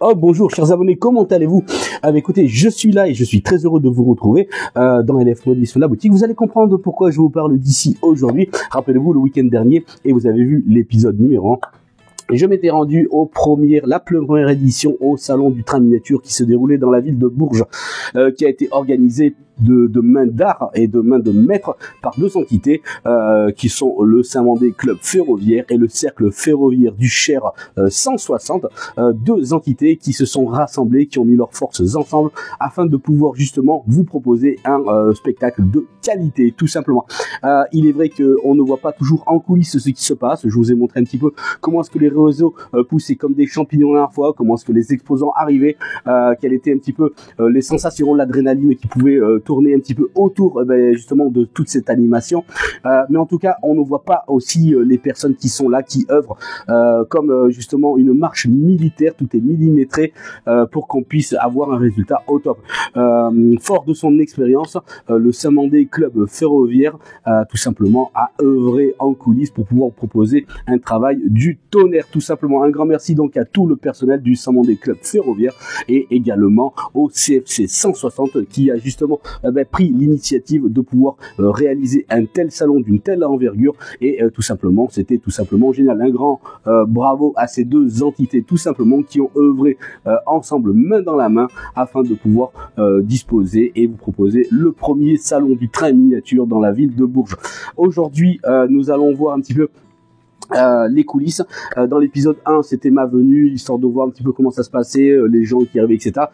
Oh bonjour chers abonnés, comment allez-vous? Écoutez, je suis là et je suis très heureux de vous retrouver dans LF Modisme, la boutique. Vous allez comprendre pourquoi je vous parle d'ici aujourd'hui. Rappelez-vous le week-end dernier et vous avez vu l'épisode numéro 1. Je m'étais rendu la première édition au salon du train miniature qui se déroulait dans la ville de Bourges, qui a été organisé de main d'art et de main de maître par deux entités qui sont le Saint-Mandé Club Ferroviaire et le Cercle Ferroviaire du Cher 160, deux entités qui se sont rassemblées, qui ont mis leurs forces ensemble afin de pouvoir justement vous proposer un spectacle de qualité, tout simplement. Il est vrai qu'on ne voit pas toujours en coulisses ce qui se passe. Je vous ai montré un petit peu comment est-ce que les réseaux poussaient comme des champignons la dernière fois, comment est-ce que les exposants arrivaient, quelles étaient un petit peu les sensations, l'adrénaline qui pouvait tourner un petit peu autour justement de toute cette animation, mais en tout cas on ne voit pas aussi les personnes qui sont là, qui œuvrent comme justement une marche militaire. Tout est millimétré pour qu'on puisse avoir un résultat au top. Fort de son expérience, le Saint-Mandé Club Ferroviaire tout simplement a œuvré en coulisses pour pouvoir proposer un travail du tonnerre, tout simplement. Un grand merci donc à tout le personnel du Saint-Mandé Club Ferroviaire et également au CFC 160 qui a justement pris l'initiative de pouvoir réaliser un tel salon d'une telle envergure et c'était tout simplement génial. Un grand bravo à ces deux entités tout simplement qui ont œuvré ensemble main dans la main afin de pouvoir disposer et vous proposer le premier salon du train miniature dans la ville de Bourges. Aujourd'hui nous allons voir un petit peu les coulisses. Dans l'épisode 1 c'était ma venue, histoire de voir un petit peu comment ça se passait, les gens qui arrivaient, etc.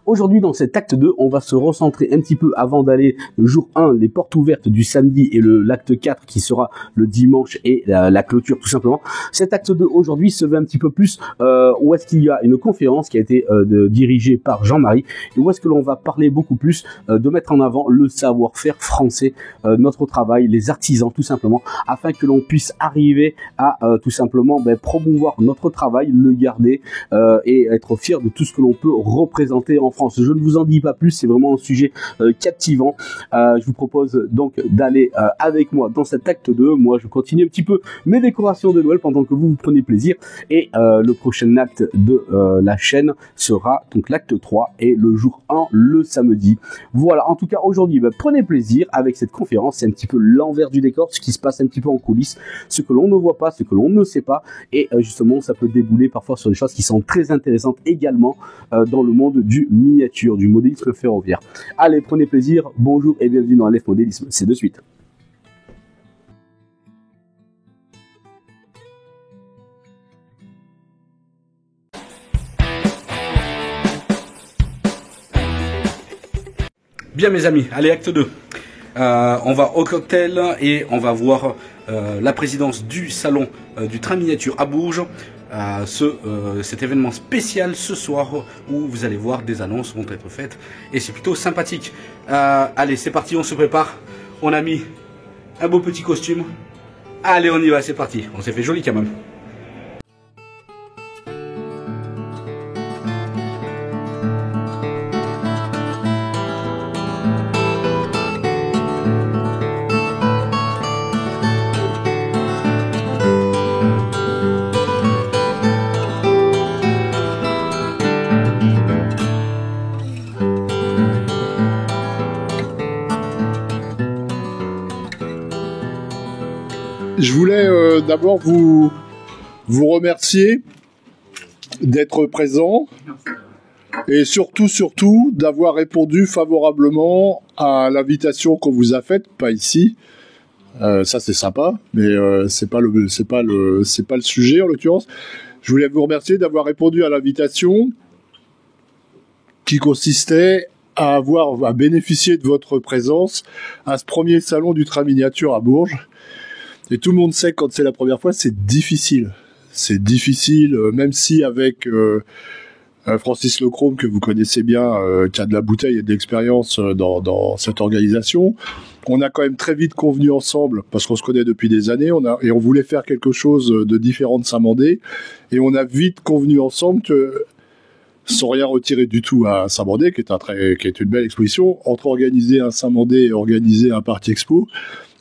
Aujourd'hui, dans cet acte 2, on va se recentrer un petit peu avant d'aller le jour 1, les portes ouvertes du samedi et l'acte 4 qui sera le dimanche et la clôture tout simplement. Cet acte 2 aujourd'hui se veut un petit peu plus où est-ce qu'il y a une conférence qui a été dirigée par Jean-Marie et où est-ce que l'on va parler beaucoup plus de mettre en avant le savoir-faire français, notre travail, les artisans tout simplement, afin que l'on puisse arriver à tout simplement promouvoir notre travail, le garder et être fier de tout ce que l'on peut représenter en France. Je ne vous en dis pas plus, c'est vraiment un sujet captivant. Je vous propose donc d'aller avec moi dans cet acte 2. Moi, je continue un petit peu mes décorations de Noël pendant que vous prenez plaisir. Et le prochain acte de la chaîne sera donc l'acte 3 et le jour 1, le samedi. Voilà, en tout cas, aujourd'hui, prenez plaisir avec cette conférence. C'est un petit peu l'envers du décor, ce qui se passe un petit peu en coulisses, ce que l'on ne voit pas, ce que l'on ne sait pas. Et justement, ça peut débouler parfois sur des choses qui sont très intéressantes également dans le monde du miniature, du modélisme ferroviaire. Allez, prenez plaisir, bonjour et bienvenue dans LF Modélisme, c'est de suite. Bien mes amis, allez acte 2. On va au cocktail et on va voir la présidence du salon du train miniature à Bourges. Cet événement spécial ce soir où vous allez voir des annonces vont être faites et c'est plutôt sympathique. Allez, c'est parti, on se prépare. On a mis un beau petit costume. Allez, on y va, c'est parti. On s'est fait joli quand même. Je voulais d'abord vous remercier d'être présent et surtout d'avoir répondu favorablement à l'invitation qu'on vous a faite, pas ici. Ça c'est sympa, mais c'est pas le sujet en l'occurrence. Je voulais vous remercier d'avoir répondu à l'invitation qui consistait à bénéficier de votre présence à ce premier salon du train miniature à Bourges. Et tout le monde sait que quand c'est la première fois, c'est difficile. C'est difficile, même si avec Francis Lechrome, que vous connaissez bien, qui a de la bouteille et de l'expérience dans cette organisation, on a quand même très vite convenu ensemble, parce qu'on se connaît depuis des années, et on voulait faire quelque chose de différent de Saint-Mandé, et on a vite convenu ensemble que, sans rien retirer du tout à Saint-Mandé, qui est une belle exposition, entre organiser un Saint-Mandé et organiser un Party Expo,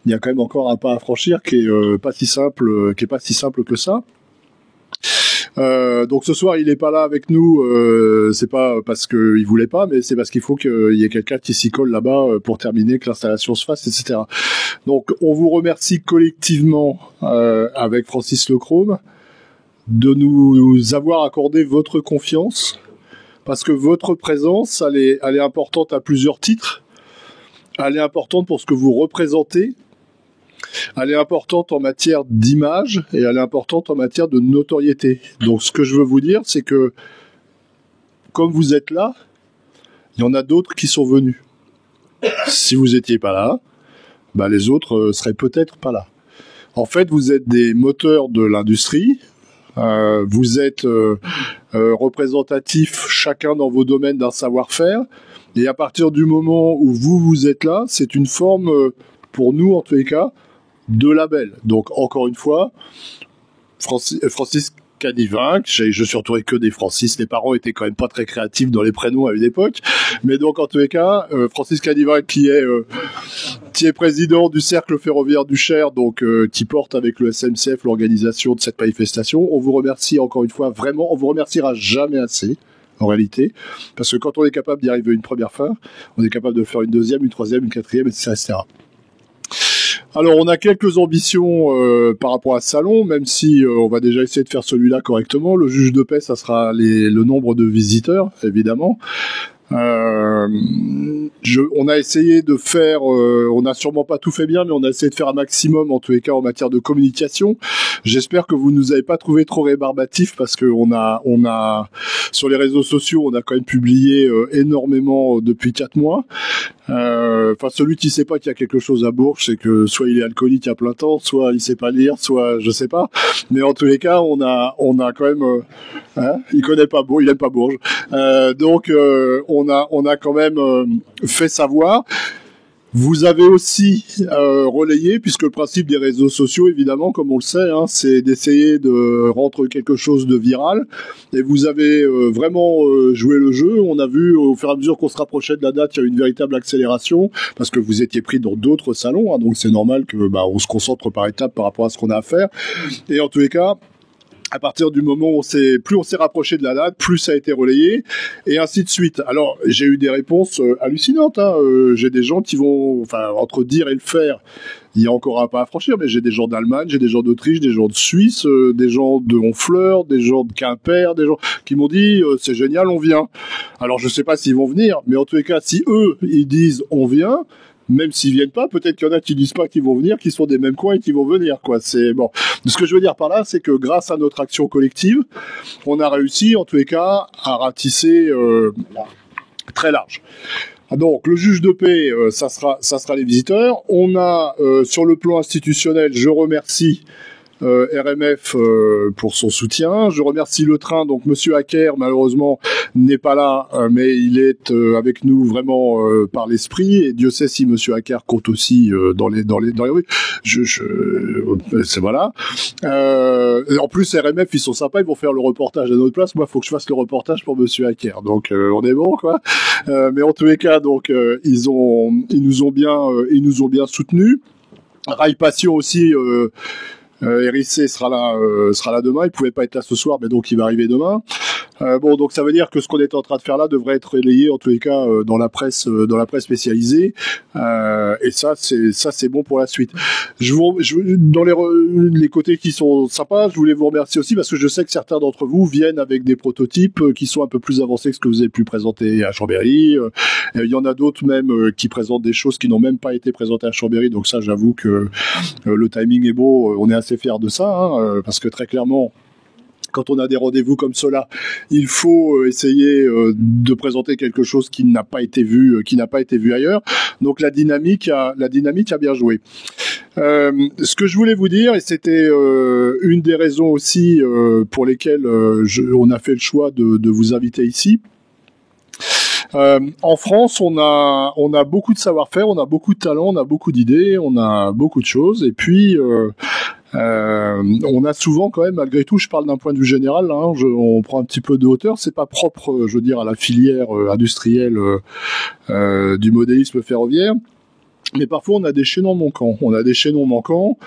il y a quand même encore un pas à franchir qui est pas si simple que ça. Donc ce soir, il n'est pas là avec nous. C'est pas parce qu'il voulait pas, mais c'est parce qu'il faut qu'il y ait quelqu'un qui s'y colle là-bas pour terminer, que l'installation se fasse, etc. Donc on vous remercie collectivement avec Francis Lechrome de nous avoir accordé votre confiance, parce que votre présence, elle est importante à plusieurs titres. Elle est importante pour ce que vous représentez. Elle est importante en matière d'image et elle est importante en matière de notoriété. Donc ce que je veux vous dire, c'est que comme vous êtes là, il y en a d'autres qui sont venus. Si vous n'étiez pas là, bah les autres seraient peut-être pas là. En fait, vous êtes des moteurs de l'industrie. Vous êtes représentatifs chacun dans vos domaines d'un savoir-faire. Et à partir du moment où vous êtes là, c'est une forme, pour nous en tous les cas, de label. Donc encore une fois, Francis Canivainc, je suis entouré que des Francis, les parents étaient quand même pas très créatifs dans les prénoms à une époque, mais donc en tous les cas, Francis Canivainc qui est président du Cercle ferroviaire du Cher, donc qui porte avec le SNCF l'organisation de cette manifestation. On vous remercie encore une fois, vraiment, on vous remerciera jamais assez. En réalité, parce que quand on est capable d'y arriver une première fois, on est capable de faire une deuxième, une troisième, une quatrième, etc. Alors, on a quelques ambitions par rapport à ce salon, même si on va déjà essayer de faire celui-là correctement. Le juge de paix, ça sera le nombre de visiteurs, évidemment. On a essayé de faire, on n'a sûrement pas tout fait bien, mais on a essayé de faire un maximum, en tous les cas, en matière de communication. J'espère que vous nous avez pas trouvé trop rébarbatifs, parce que on a, sur les réseaux sociaux, on a quand même publié énormément depuis 4 mois. Enfin, celui qui sait pas qu'il y a quelque chose à Bourges, c'est que soit il est alcoolique à plein temps, soit il sait pas lire, soit je sais pas. Mais en tous les cas, on a quand même, il connaît pas Bourges, il aime pas Bourges. Donc, on a quand même fait savoir. Vous avez aussi relayé, puisque le principe des réseaux sociaux, évidemment, comme on le sait, c'est d'essayer de rendre quelque chose de viral. Et vous avez vraiment joué le jeu. On a vu, au fur et à mesure qu'on se rapprochait de la date, il y a eu une véritable accélération, parce que vous étiez pris dans d'autres salons, donc c'est normal que on se concentre par étapes par rapport à ce qu'on a à faire. Et en tous les cas, à partir du moment où plus on s'est rapproché de la date, plus ça a été relayé, et ainsi de suite. Alors, j'ai eu des réponses hallucinantes. J'ai des gens qui vont, entre dire et le faire, il y a encore un pas à franchir, mais j'ai des gens d'Allemagne, j'ai des gens d'Autriche, des gens de Suisse, des gens de Honfleur, des gens de Quimper, des gens qui m'ont dit c'est génial, on vient. Alors, je sais pas s'ils vont venir, mais en tous les cas, si eux, ils disent on vient, même s'ils viennent pas, peut-être qu'il y en a qui disent pas qu'ils vont venir, qui sont des mêmes coins et qui vont venir, quoi. C'est bon. Ce que je veux dire par là, c'est que grâce à notre action collective, on a réussi, en tous les cas, à ratisser très large. Donc, le juge de paix, ça sera les visiteurs. On a, sur le plan institutionnel, je remercie RMF pour son soutien. Je remercie le train. Donc Monsieur Hacker malheureusement n'est pas là, mais il est avec nous vraiment par l'esprit. Et Dieu sait si Monsieur Hacker compte aussi dans les rues. C'est voilà. En plus RMF ils sont sympas, ils vont faire le reportage à notre place. Moi, faut que je fasse le reportage pour Monsieur Hacker. Donc on est bon quoi. Mais en tous les cas, donc ils nous ont bien soutenus. Rail Passion aussi. Hérissé sera là demain. Il pouvait pas être là ce soir, mais donc il va arriver demain. Donc ça veut dire que ce qu'on est en train de faire là devrait être relayé en tous les cas dans la presse spécialisée. Et ça c'est bon pour la suite. Dans les côtés qui sont sympas, je voulais vous remercier aussi parce que je sais que certains d'entre vous viennent avec des prototypes qui sont un peu plus avancés que ce que vous avez pu présenter à Chambéry. Il y en a d'autres même qui présentent des choses qui n'ont même pas été présentées à Chambéry. Donc ça, j'avoue que le timing est beau. On est assez fiers de ça, parce que très clairement, quand on a des rendez-vous comme cela, il faut essayer de présenter quelque chose qui n'a pas été vu ailleurs. Donc la dynamique a bien joué. Ce que je voulais vous dire, et c'était une des raisons aussi pour lesquelles on a fait le choix de vous inviter ici. En France, on a beaucoup de savoir-faire, on a beaucoup de talent, on a beaucoup d'idées, on a beaucoup de choses, et puis on a souvent quand même, malgré tout, je parle d'un point de vue général, on prend un petit peu de hauteur, c'est pas propre, je veux dire, à la filière industrielle du modélisme ferroviaire, mais parfois on a des chaînons manquants.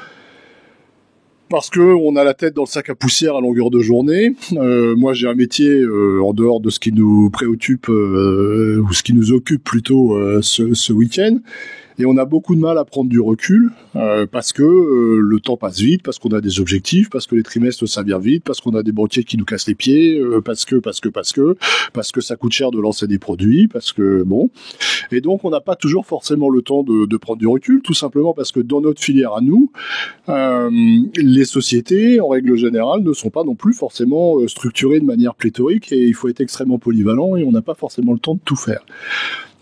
parce que on a la tête dans le sac à poussière à longueur de journée. Moi, j'ai un métier en dehors de ce qui nous préoccupe ou ce qui nous occupe plutôt ce week-end. Et on a beaucoup de mal à prendre du recul parce que le temps passe vite, parce qu'on a des objectifs, parce que les trimestres ça vient vite, parce qu'on a des banquiers qui nous cassent les pieds, parce que ça coûte cher de lancer des produits, parce que bon. Et donc on n'a pas toujours forcément le temps de prendre du recul, tout simplement parce que dans notre filière à nous, les sociétés en règle générale ne sont pas non plus forcément structurées de manière pléthorique et il faut être extrêmement polyvalent et on n'a pas forcément le temps de tout faire.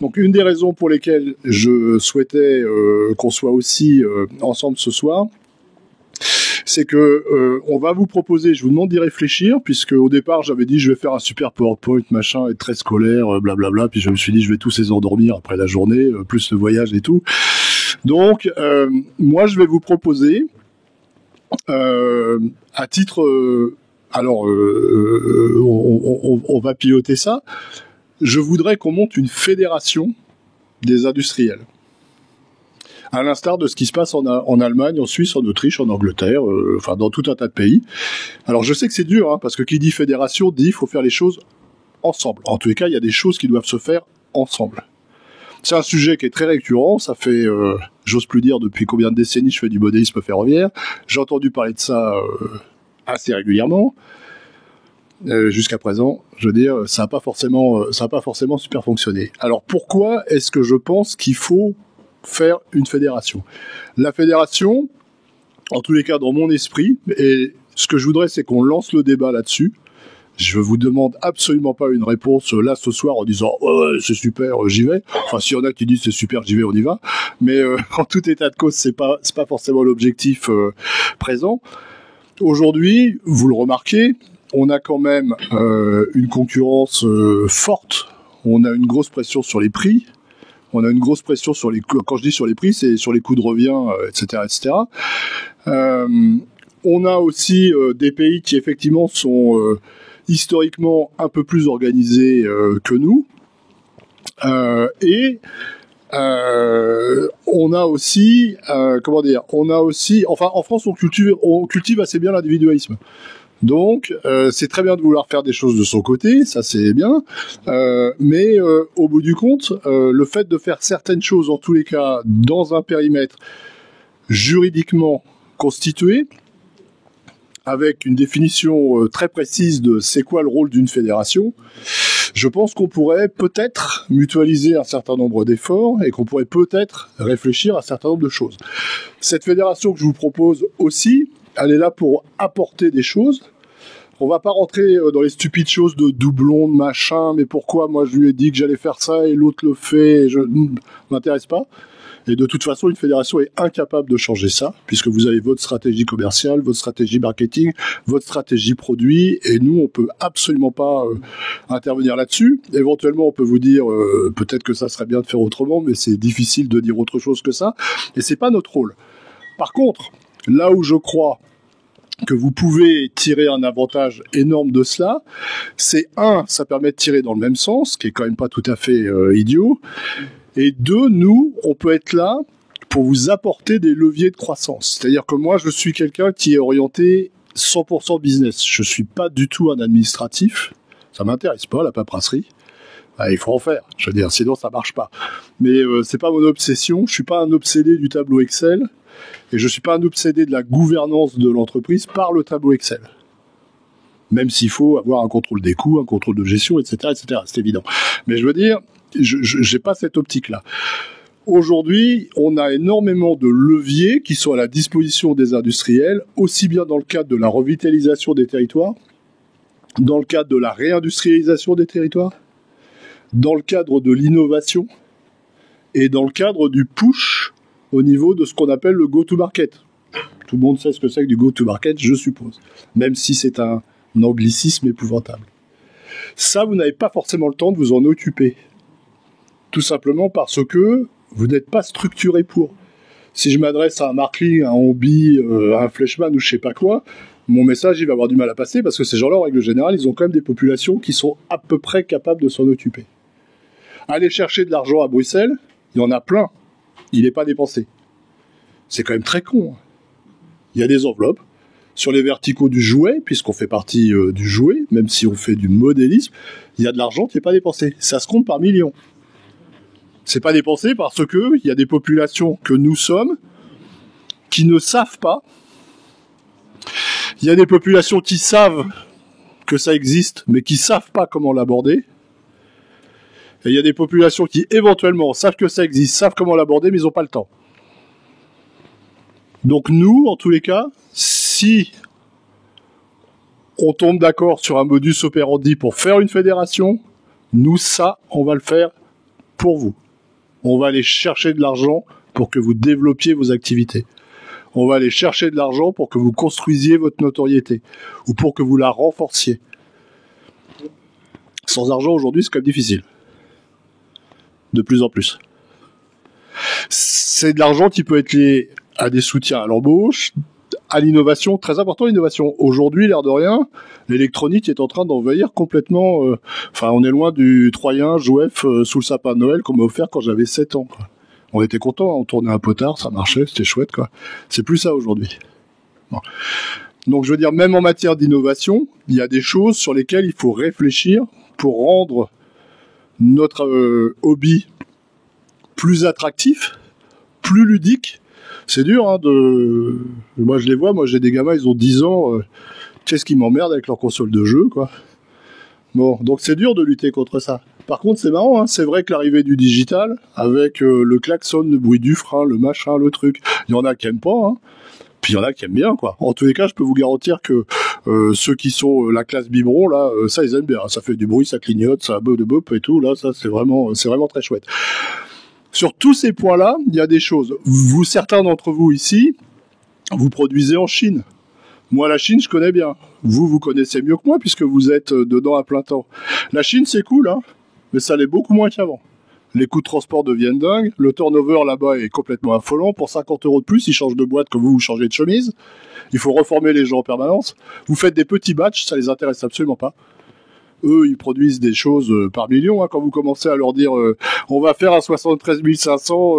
Donc une des raisons pour lesquelles je souhaitais qu'on soit aussi ensemble ce soir, c'est que on va vous proposer, je vous demande d'y réfléchir, puisque au départ j'avais dit je vais faire un super PowerPoint, machin, être très scolaire, blablabla, puis je me suis dit je vais tous les endormir après la journée, plus le voyage et tout. Donc moi je vais vous proposer à titre... on va piloter ça. Je voudrais qu'on monte une fédération des industriels. À l'instar de ce qui se passe en Allemagne, en Suisse, en Autriche, en Angleterre, enfin dans tout un tas de pays. Alors je sais que c'est dur, hein, parce que qui dit fédération dit il faut faire les choses ensemble. En tous les cas, il y a des choses qui doivent se faire ensemble. C'est un sujet qui est très récurrent, ça fait, j'ose plus dire depuis combien de décennies je fais du modélisme ferroviaire. J'ai entendu parler de ça assez régulièrement. Jusqu'à présent, je veux dire, ça n'a pas forcément super fonctionné. Alors pourquoi est-ce que je pense qu'il faut faire une fédération ? La fédération, en tous les cas dans mon esprit, et ce que je voudrais c'est qu'on lance le débat là-dessus. Je vous demande absolument pas une réponse là ce soir en disant ouais, c'est super, j'y vais. Enfin s'il y en a qui disent c'est super, j'y vais, on y va. Mais en tout état de cause, c'est pas forcément l'objectif présent. Aujourd'hui, vous le remarquez, on a quand même une concurrence forte. On a une grosse pression sur les prix. On a une grosse pression sur les coûts. Quand je dis sur les prix, c'est sur les coûts de revient, etc., etc. On a aussi des pays qui effectivement sont historiquement un peu plus organisés que nous. On a aussi, enfin en France on cultive assez bien l'individualisme. Donc, c'est très bien de vouloir faire des choses de son côté, ça c'est bien, mais au bout du compte, le fait de faire certaines choses, en tous les cas, dans un périmètre juridiquement constitué, avec une définition très précise de c'est quoi le rôle d'une fédération, je pense qu'on pourrait peut-être mutualiser un certain nombre d'efforts et qu'on pourrait peut-être réfléchir à un certain nombre de choses. Cette fédération que je vous propose aussi, elle est là pour apporter des choses. On va pas rentrer dans les stupides choses de doublons, de machin, mais pourquoi moi je lui ai dit que j'allais faire ça et l'autre le fait, et je m'intéresse pas. Et de toute façon, une fédération est incapable de changer ça, puisque vous avez votre stratégie commerciale, votre stratégie marketing, votre stratégie produit, et nous, on peut absolument pas intervenir là-dessus. Éventuellement, on peut vous dire, peut-être que ça serait bien de faire autrement, mais c'est difficile de dire autre chose que ça, et c'est pas notre rôle. Par contre, là où je crois que vous pouvez tirer un avantage énorme de cela, c'est ça permet de tirer dans le même sens, qui est quand même pas tout à fait idiot, et deux, nous, on peut être là pour vous apporter des leviers de croissance. C'est-à-dire que moi, je suis quelqu'un qui est orienté 100% business. Je suis pas du tout un administratif. Ça m'intéresse pas, la paperasserie. Il faut en faire. Je veux dire, sinon ça marche pas. Mais c'est pas mon obsession. Je suis pas un obsédé du tableau Excel. Et je suis pas un obsédé de la gouvernance de l'entreprise par le tableau Excel. Même s'il faut avoir un contrôle des coûts, un contrôle de gestion, etc., etc. C'est évident. Mais je veux dire, j'ai pas cette optique-là. Aujourd'hui, on a énormément de leviers qui sont à la disposition des industriels, aussi bien dans le cadre de la revitalisation des territoires, dans le cadre de la réindustrialisation des territoires, dans le cadre de l'innovation et dans le cadre du push au niveau de ce qu'on appelle le go-to-market. Tout le monde sait ce que c'est que du go-to-market, je suppose, même si c'est un anglicisme épouvantable. Ça, vous n'avez pas forcément le temps de vous en occuper. Tout simplement parce que vous n'êtes pas structuré pour. Si je m'adresse à un Markling, à un Hobby, à un Fleischmann ou je sais pas quoi, mon message, il va avoir du mal à passer parce que ces gens-là, en règle générale, ils ont quand même des populations qui sont à peu près capables de s'en occuper. Aller chercher de l'argent à Bruxelles, il y en a plein. Il n'est pas dépensé. C'est quand même très con. Il y a des enveloppes. sur les verticaux du jouet, puisqu'on fait partie du jouet, même si on fait du modélisme, il y a de l'argent qui n'est pas dépensé. Ça se compte par millions. C'est pas dépensé parce que il y a des populations que nous sommes qui ne savent pas. Il y a des populations qui savent que ça existe, mais qui savent pas comment l'aborder. Et il y a des populations qui, éventuellement, savent que ça existe, savent comment l'aborder, mais ils n'ont pas le temps. Donc nous, en tous les cas, si on tombe d'accord sur un modus operandi pour faire une fédération, nous, ça, on va le faire pour vous. On va aller chercher de l'argent pour que vous développiez vos activités. On va aller chercher de l'argent pour que vous construisiez votre notoriété ou pour que vous la renforciez. Sans argent, aujourd'hui, c'est quand même difficile. De plus en plus. C'est de l'argent qui peut être lié à des soutiens à l'embauche, à l'innovation, très important l'innovation. Aujourd'hui, l'air de rien, l'électronique est en train d'envahir complètement... on est loin du Troyen Jouef sous le sapin de Noël qu'on m'a offert quand j'avais 7 ans, quoi. On était contents, on tournait un potard, ça marchait, c'était chouette, quoi. C'est plus ça aujourd'hui. Bon. Donc je veux dire, même en matière d'innovation, il y a des choses sur lesquelles il faut réfléchir pour rendre notre hobby plus attractif, plus ludique. C'est dur, hein, Moi je les vois, moi j'ai des gamins, ils ont 10 ans, qu'est-ce qu'ils m'emmerdent avec leur console de jeu, quoi. Bon, donc c'est dur de lutter contre ça. Par contre, c'est marrant, hein, c'est vrai que l'arrivée du digital, avec le klaxon, le bruit du frein, le machin, le truc, il y en a qui aiment pas, hein. Puis il y en a qui aiment bien, quoi. En tous les cas, je peux vous garantir que ceux qui sont la classe biberon, là, ça ils aiment bien. Ça fait du bruit, ça clignote, ça bop de bop et tout. Là, ça c'est vraiment très chouette. Sur tous ces points-là, il y a des choses. Vous, certains d'entre vous ici, vous produisez en Chine. Moi, la Chine, je connais bien. Vous connaissez mieux que moi puisque vous êtes dedans à plein temps. La Chine, c'est cool, hein, mais ça l'est beaucoup moins qu'avant. Les coûts de transport deviennent dingues. Le turnover là-bas est complètement affolant. Pour 50 € de plus, ils changent de boîte comme vous changez de chemise. Il faut reformer les gens en permanence. Vous faites des petits batchs, ça les intéresse absolument pas. Eux, ils produisent des choses par millions. Hein, quand vous commencez à leur dire on va faire un 73 500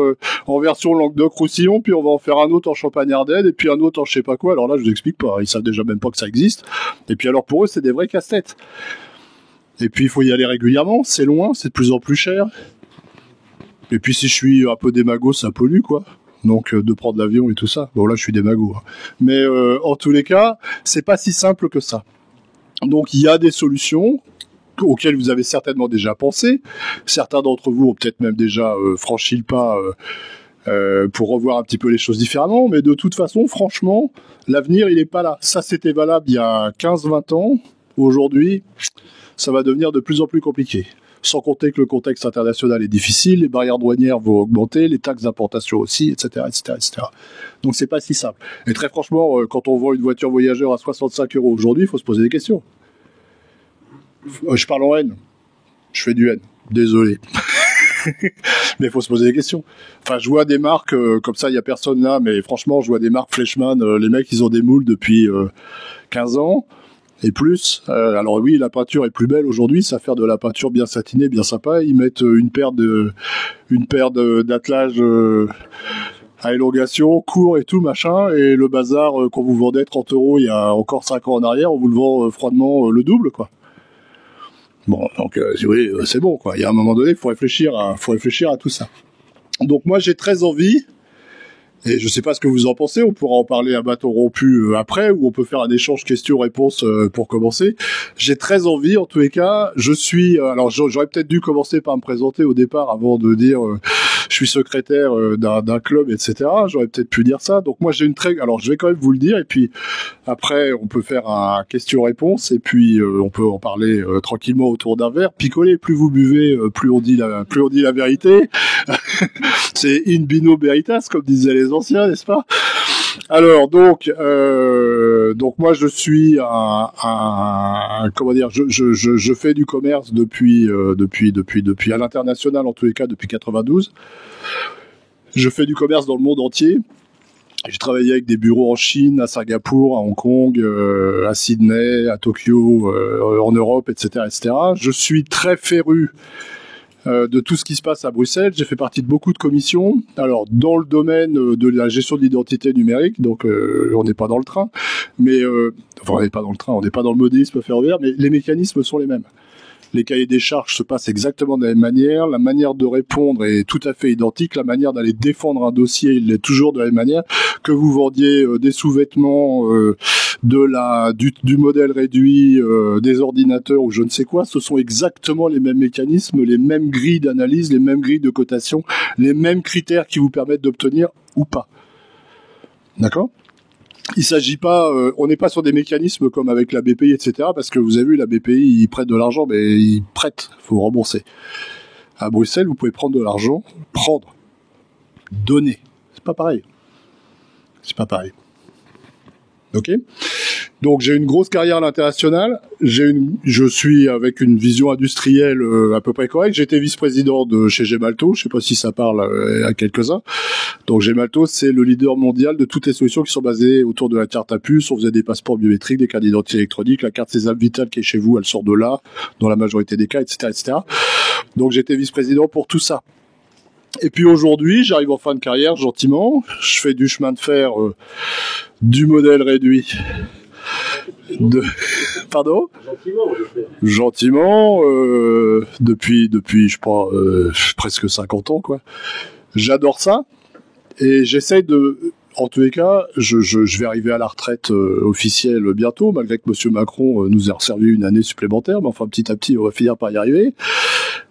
en version Languedoc-Roussillon, puis on va en faire un autre en Champagne-Ardenne, et puis un autre en je sais pas quoi. Alors là, je vous explique pas. Ils savent déjà même pas que ça existe. Et puis alors pour eux, c'est des vrais casse-têtes. Et puis il faut y aller régulièrement. C'est loin, c'est de plus en plus cher. Et puis si je suis un peu démago, ça pollue, quoi. Donc de prendre l'avion et tout ça. Bon là, je suis démago. Hein. Mais en tous les cas, c'est pas si simple que ça. Donc il y a des solutions auxquelles vous avez certainement déjà pensé. Certains d'entre vous ont peut-être même déjà franchi le pas pour revoir un petit peu les choses différemment. Mais de toute façon, franchement, l'avenir, il n'est pas là. Ça, c'était valable il y a 15-20 ans. Aujourd'hui, ça va devenir de plus en plus compliqué. Sans compter que le contexte international est difficile, les barrières douanières vont augmenter, les taxes d'importation aussi, etc., etc., etc. Donc c'est pas si simple. Et très franchement, quand on vend une voiture voyageur à 65 € aujourd'hui, il faut se poser des questions. Je parle en haine. Je fais du haine. Désolé. Mais il faut se poser des questions. Enfin, je vois des marques, comme ça, il n'y a personne là, mais franchement, je vois des marques Fleischmann, les mecs, ils ont des moules depuis 15 ans. Et plus, alors oui, la peinture est plus belle aujourd'hui, ça fait de la peinture bien satinée, bien sympa. Ils mettent une paire d'attelages à élongation, court et tout machin, et le bazar qu'on vous vendait 30 € il y a encore 5 ans en arrière, on vous le vend froidement le double, quoi. Bon, donc oui, c'est bon, quoi. Il y a un moment donné, faut réfléchir à tout ça. Donc moi, j'ai très envie. Et je sais pas ce que vous en pensez, on pourra en parler à bâton rompu après, ou on peut faire un échange questions-réponses pour commencer. J'ai très envie, en tous les cas, alors j'aurais peut-être dû commencer par me présenter au départ avant de dire je suis secrétaire d'un club, etc. J'aurais peut-être pu dire ça. Donc moi alors je vais quand même vous le dire, et puis après on peut faire un question-réponse, et puis on peut en parler tranquillement autour d'un verre. Picoler, plus vous buvez, plus on dit la vérité. C'est in bino veritas, comme disaient les anciens, n'est-ce pas? Alors donc moi je suis comment dire, je fais du commerce depuis à l'international, en tous les cas depuis 92. Je fais du commerce dans le monde entier. J'ai travaillé avec des bureaux en Chine, à Singapour, à Hong Kong, à Sydney, à Tokyo, en Europe, etc., etc. Je suis très féru de tout ce qui se passe à Bruxelles. J'ai fait partie de beaucoup de commissions. Alors, dans le domaine de la gestion de l'identité numérique, donc on n'est pas dans le train, mais enfin, on n'est pas dans le train, on n'est pas dans le modélisme ferroviaire, mais les mécanismes sont les mêmes. Les cahiers des charges se passent exactement de la même manière, la manière de répondre est tout à fait identique, la manière d'aller défendre un dossier, il est toujours de la même manière, que vous vendiez des sous-vêtements, du modèle réduit, des ordinateurs ou je ne sais quoi, ce sont exactement les mêmes mécanismes, les mêmes grilles d'analyse, les mêmes grilles de cotation, les mêmes critères qui vous permettent d'obtenir ou pas. D'accord ? Il s'agit pas, on n'est pas sur des mécanismes comme avec la BPI, etc. Parce que vous avez vu, la BPI, ils prêtent de l'argent, mais ils prêtent, faut rembourser. À Bruxelles, vous pouvez prendre de l'argent, donner. C'est pas pareil. Ok ? Donc j'ai une grosse carrière à l'international. Je suis avec une vision industrielle à peu près correcte. J'étais vice-président de chez Gemalto. Je sais pas si ça parle à quelques-uns. Donc Gemalto, c'est le leader mondial de toutes les solutions qui sont basées autour de la carte à puce. On faisait des passeports biométriques, des cartes d'identité électronique, la carte Sésame Vital qui est chez vous, elle sort de là, dans la majorité des cas, etc., etc. Donc j'étais vice-président pour tout ça. Et puis aujourd'hui, j'arrive en fin de carrière gentiment. Je fais du chemin de fer, du modèle réduit. Pardon ? Gentiment, depuis je crois presque 50 ans quoi. J'adore ça et j'essaye en tous les cas, je vais arriver à la retraite officielle bientôt, malgré que Monsieur Macron nous ait resservi une année supplémentaire, mais enfin petit à petit on va finir par y arriver.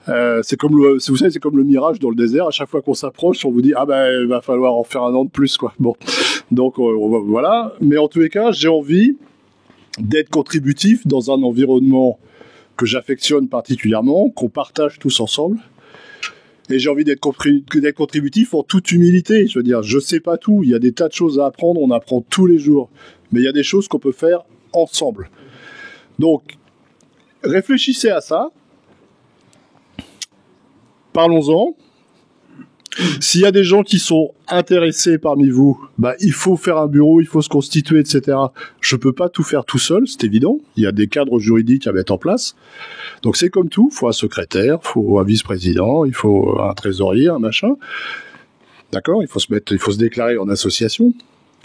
C'est comme vous savez, c'est comme le mirage dans le désert. À chaque fois qu'on s'approche, on vous dit il va falloir en faire un an de plus quoi. Bon, donc voilà. Mais en tous les cas, j'ai envie d'être contributif dans un environnement que j'affectionne particulièrement, qu'on partage tous ensemble. Et j'ai envie d'être contributif en toute humilité. Je veux dire, je sais pas tout. Il y a des tas de choses à apprendre. On apprend tous les jours. Mais il y a des choses qu'on peut faire ensemble. Donc, réfléchissez à ça. Parlons-en. S'il y a des gens qui sont intéressés parmi vous, il faut faire un bureau, il faut se constituer, etc. Je peux pas tout faire tout seul, c'est évident. Il y a des cadres juridiques à mettre en place. Donc c'est comme tout, il faut un secrétaire, il faut un vice-président, il faut un trésorier, un machin. D'accord ? Il faut se déclarer en association.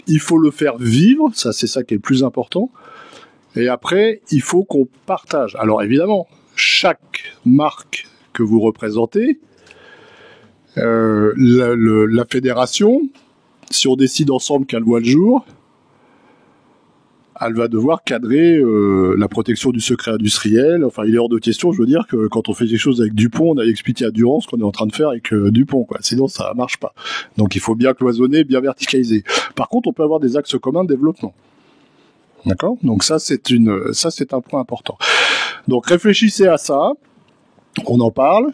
Il faut le faire vivre, ça c'est ça qui est le plus important. Et après, il faut qu'on partage. Alors évidemment, chaque marque que vous représentez, la fédération, si on décide ensemble qu'elle voit le jour, elle va devoir cadrer la protection du secret industriel. Enfin, il est hors de question, je veux dire, que quand on fait des choses avec Dupont, on a expliqué à Durand ce qu'on est en train de faire avec Dupont, quoi. Sinon, ça marche pas. Donc, il faut bien cloisonner, bien verticaliser. Par contre, on peut avoir des axes communs de développement. D'accord ? Donc ça, c'est un point important. Donc, réfléchissez à ça. On en parle.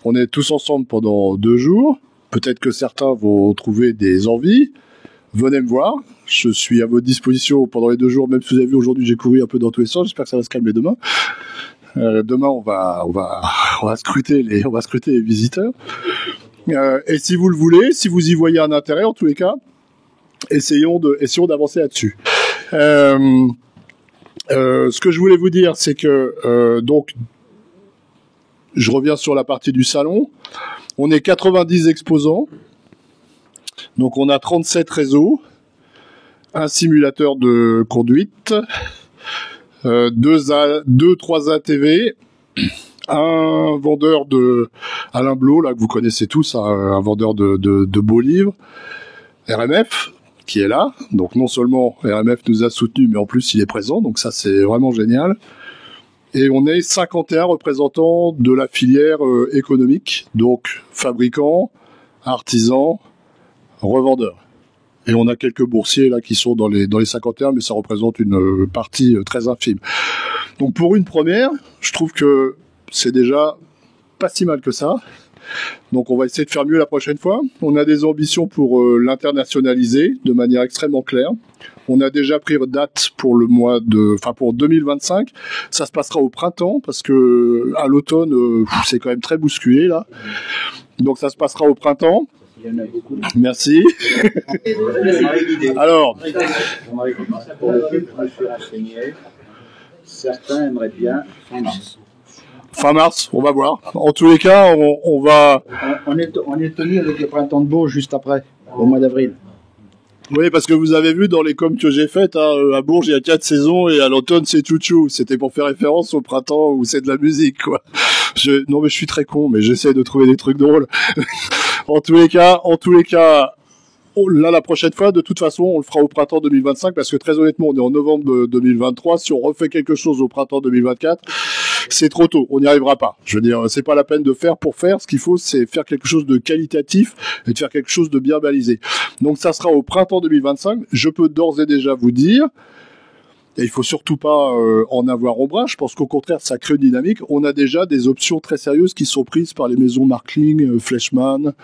On est tous ensemble pendant 2 jours. Peut-être que certains vont trouver des envies. Venez me voir. Je suis à votre disposition pendant les 2 jours. Même si vous avez vu aujourd'hui, j'ai couru un peu dans tous les sens. J'espère que ça va se calmer demain. Demain, on va scruter les visiteurs. Et si vous le voulez, si vous y voyez un intérêt, en tous les cas, essayons d'avancer là-dessus. Ce que je voulais vous dire, c'est que donc je reviens sur la partie du salon. On est 90 exposants. Donc on a 37 réseaux, un simulateur de conduite, 3 ATV, un vendeur de Alain Blot, là que vous connaissez tous, un vendeur de beaux livres, RMF qui est là. Donc non seulement RMF nous a soutenus, mais en plus il est présent. Donc ça c'est vraiment génial. Et on est 51 représentants de la filière économique, donc fabricants, artisans, revendeurs. Et on a quelques boursiers là qui sont dans les 51, mais ça représente une partie très infime. Donc pour une première, je trouve que c'est déjà pas si mal que ça. Donc on va essayer de faire mieux la prochaine fois. On a des ambitions pour l'internationaliser de manière extrêmement claire. On a déjà pris date pour pour 2025. Ça se passera au printemps parce que à l'automne c'est quand même très bousculé là. Donc ça se passera au printemps. Il y en a beaucoup. Merci. Alors, pour le film, je me suis renseigné. Certains aimeraient bien en mars. fin mars, on va voir. En tous les cas, on va... On est tenu avec le printemps de Bourges juste après, au mois d'avril. Oui, parce que vous avez vu dans les coms que j'ai faites, hein, à Bourges, il y a 4 saisons et à l'automne, c'est chouchou. C'était pour faire référence au printemps où c'est de la musique, quoi. Non, mais je suis très con, mais j'essaie de trouver des trucs drôles. En tous les cas, là, la prochaine fois, de toute façon, on le fera au printemps 2025 parce que très honnêtement, on est en novembre 2023. Si on refait quelque chose au printemps 2024, c'est trop tôt. On n'y arrivera pas. Je veux dire, c'est pas la peine de faire pour faire. Ce qu'il faut, c'est faire quelque chose de qualitatif et de faire quelque chose de bien balisé. Donc, ça sera au printemps 2025. Je peux d'ores et déjà vous dire, et il faut surtout pas en avoir ombrage. Je pense qu'au contraire, ça crée une dynamique. On a déjà des options très sérieuses qui sont prises par les maisons Markling, Fleischmann,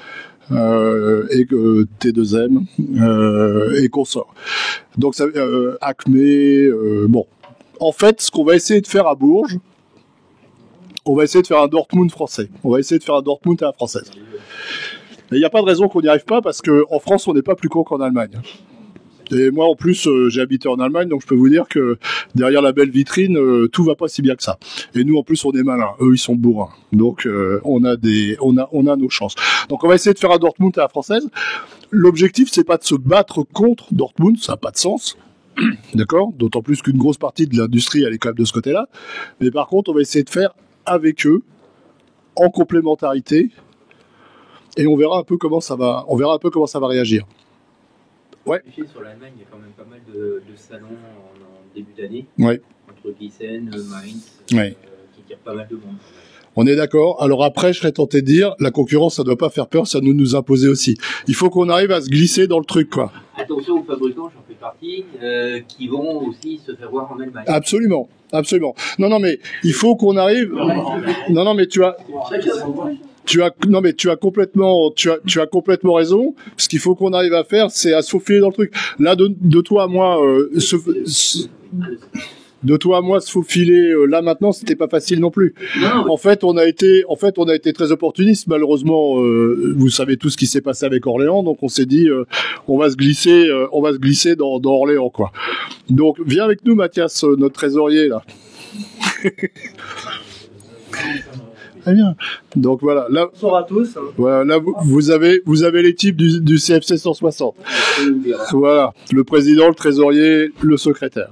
et T2M et consorts. Donc ça, Acme, bon. En fait, ce qu'on va essayer de faire à Bourges, on va essayer de faire un Dortmund français. On va essayer de faire un Dortmund à la française. Et il n'y a pas de raison qu'on n'y arrive pas parce que en France, on n'est pas plus con qu'en Allemagne. Et moi, en plus, j'ai habité en Allemagne, donc je peux vous dire que derrière la belle vitrine, tout va pas si bien que ça. Et nous, en plus, on est malins. Eux, ils sont bourrins. Donc, on a nos chances. Donc, on va essayer de faire un Dortmund à la française. L'objectif, c'est pas de se battre contre Dortmund, ça n'a pas de sens. D'accord? D'autant plus qu'une grosse partie de l'industrie, elle est quand même de ce côté-là. Mais par contre, on va essayer de faire avec eux, en complémentarité, et on verra un peu comment ça va réagir. Ouais. Sur l'Allemagne, il y a quand même pas mal de salons en début d'année. Ouais. Entre Gießen, Mainz, ouais. Qui tirent pas mal de monde. On est d'accord. Alors après, je serais tenté de dire, la concurrence, ça doit pas faire peur, ça nous imposer aussi. Il faut qu'on arrive à se glisser dans le truc, quoi. Attention aux fabricants, j'en fais partie, qui vont aussi se faire voir en Allemagne. Absolument, absolument. Non, mais il faut qu'on arrive. Non, mais tu as complètement raison. Ce qu'il faut qu'on arrive à faire, c'est à se faufiler dans le truc. Là, de toi à moi, se faufiler là maintenant, c'était pas facile non plus. Non. En fait, on a été très opportuniste. Malheureusement, vous savez tout ce qui s'est passé avec Orléans, donc on s'est dit, on va se glisser dans Orléans, quoi. Donc, viens avec nous, Mathias, notre trésorier là. Très bien. Donc voilà, là, bonsoir à tous. Voilà, là vous avez les types du CFC 160. Voilà, le président, le trésorier, le secrétaire.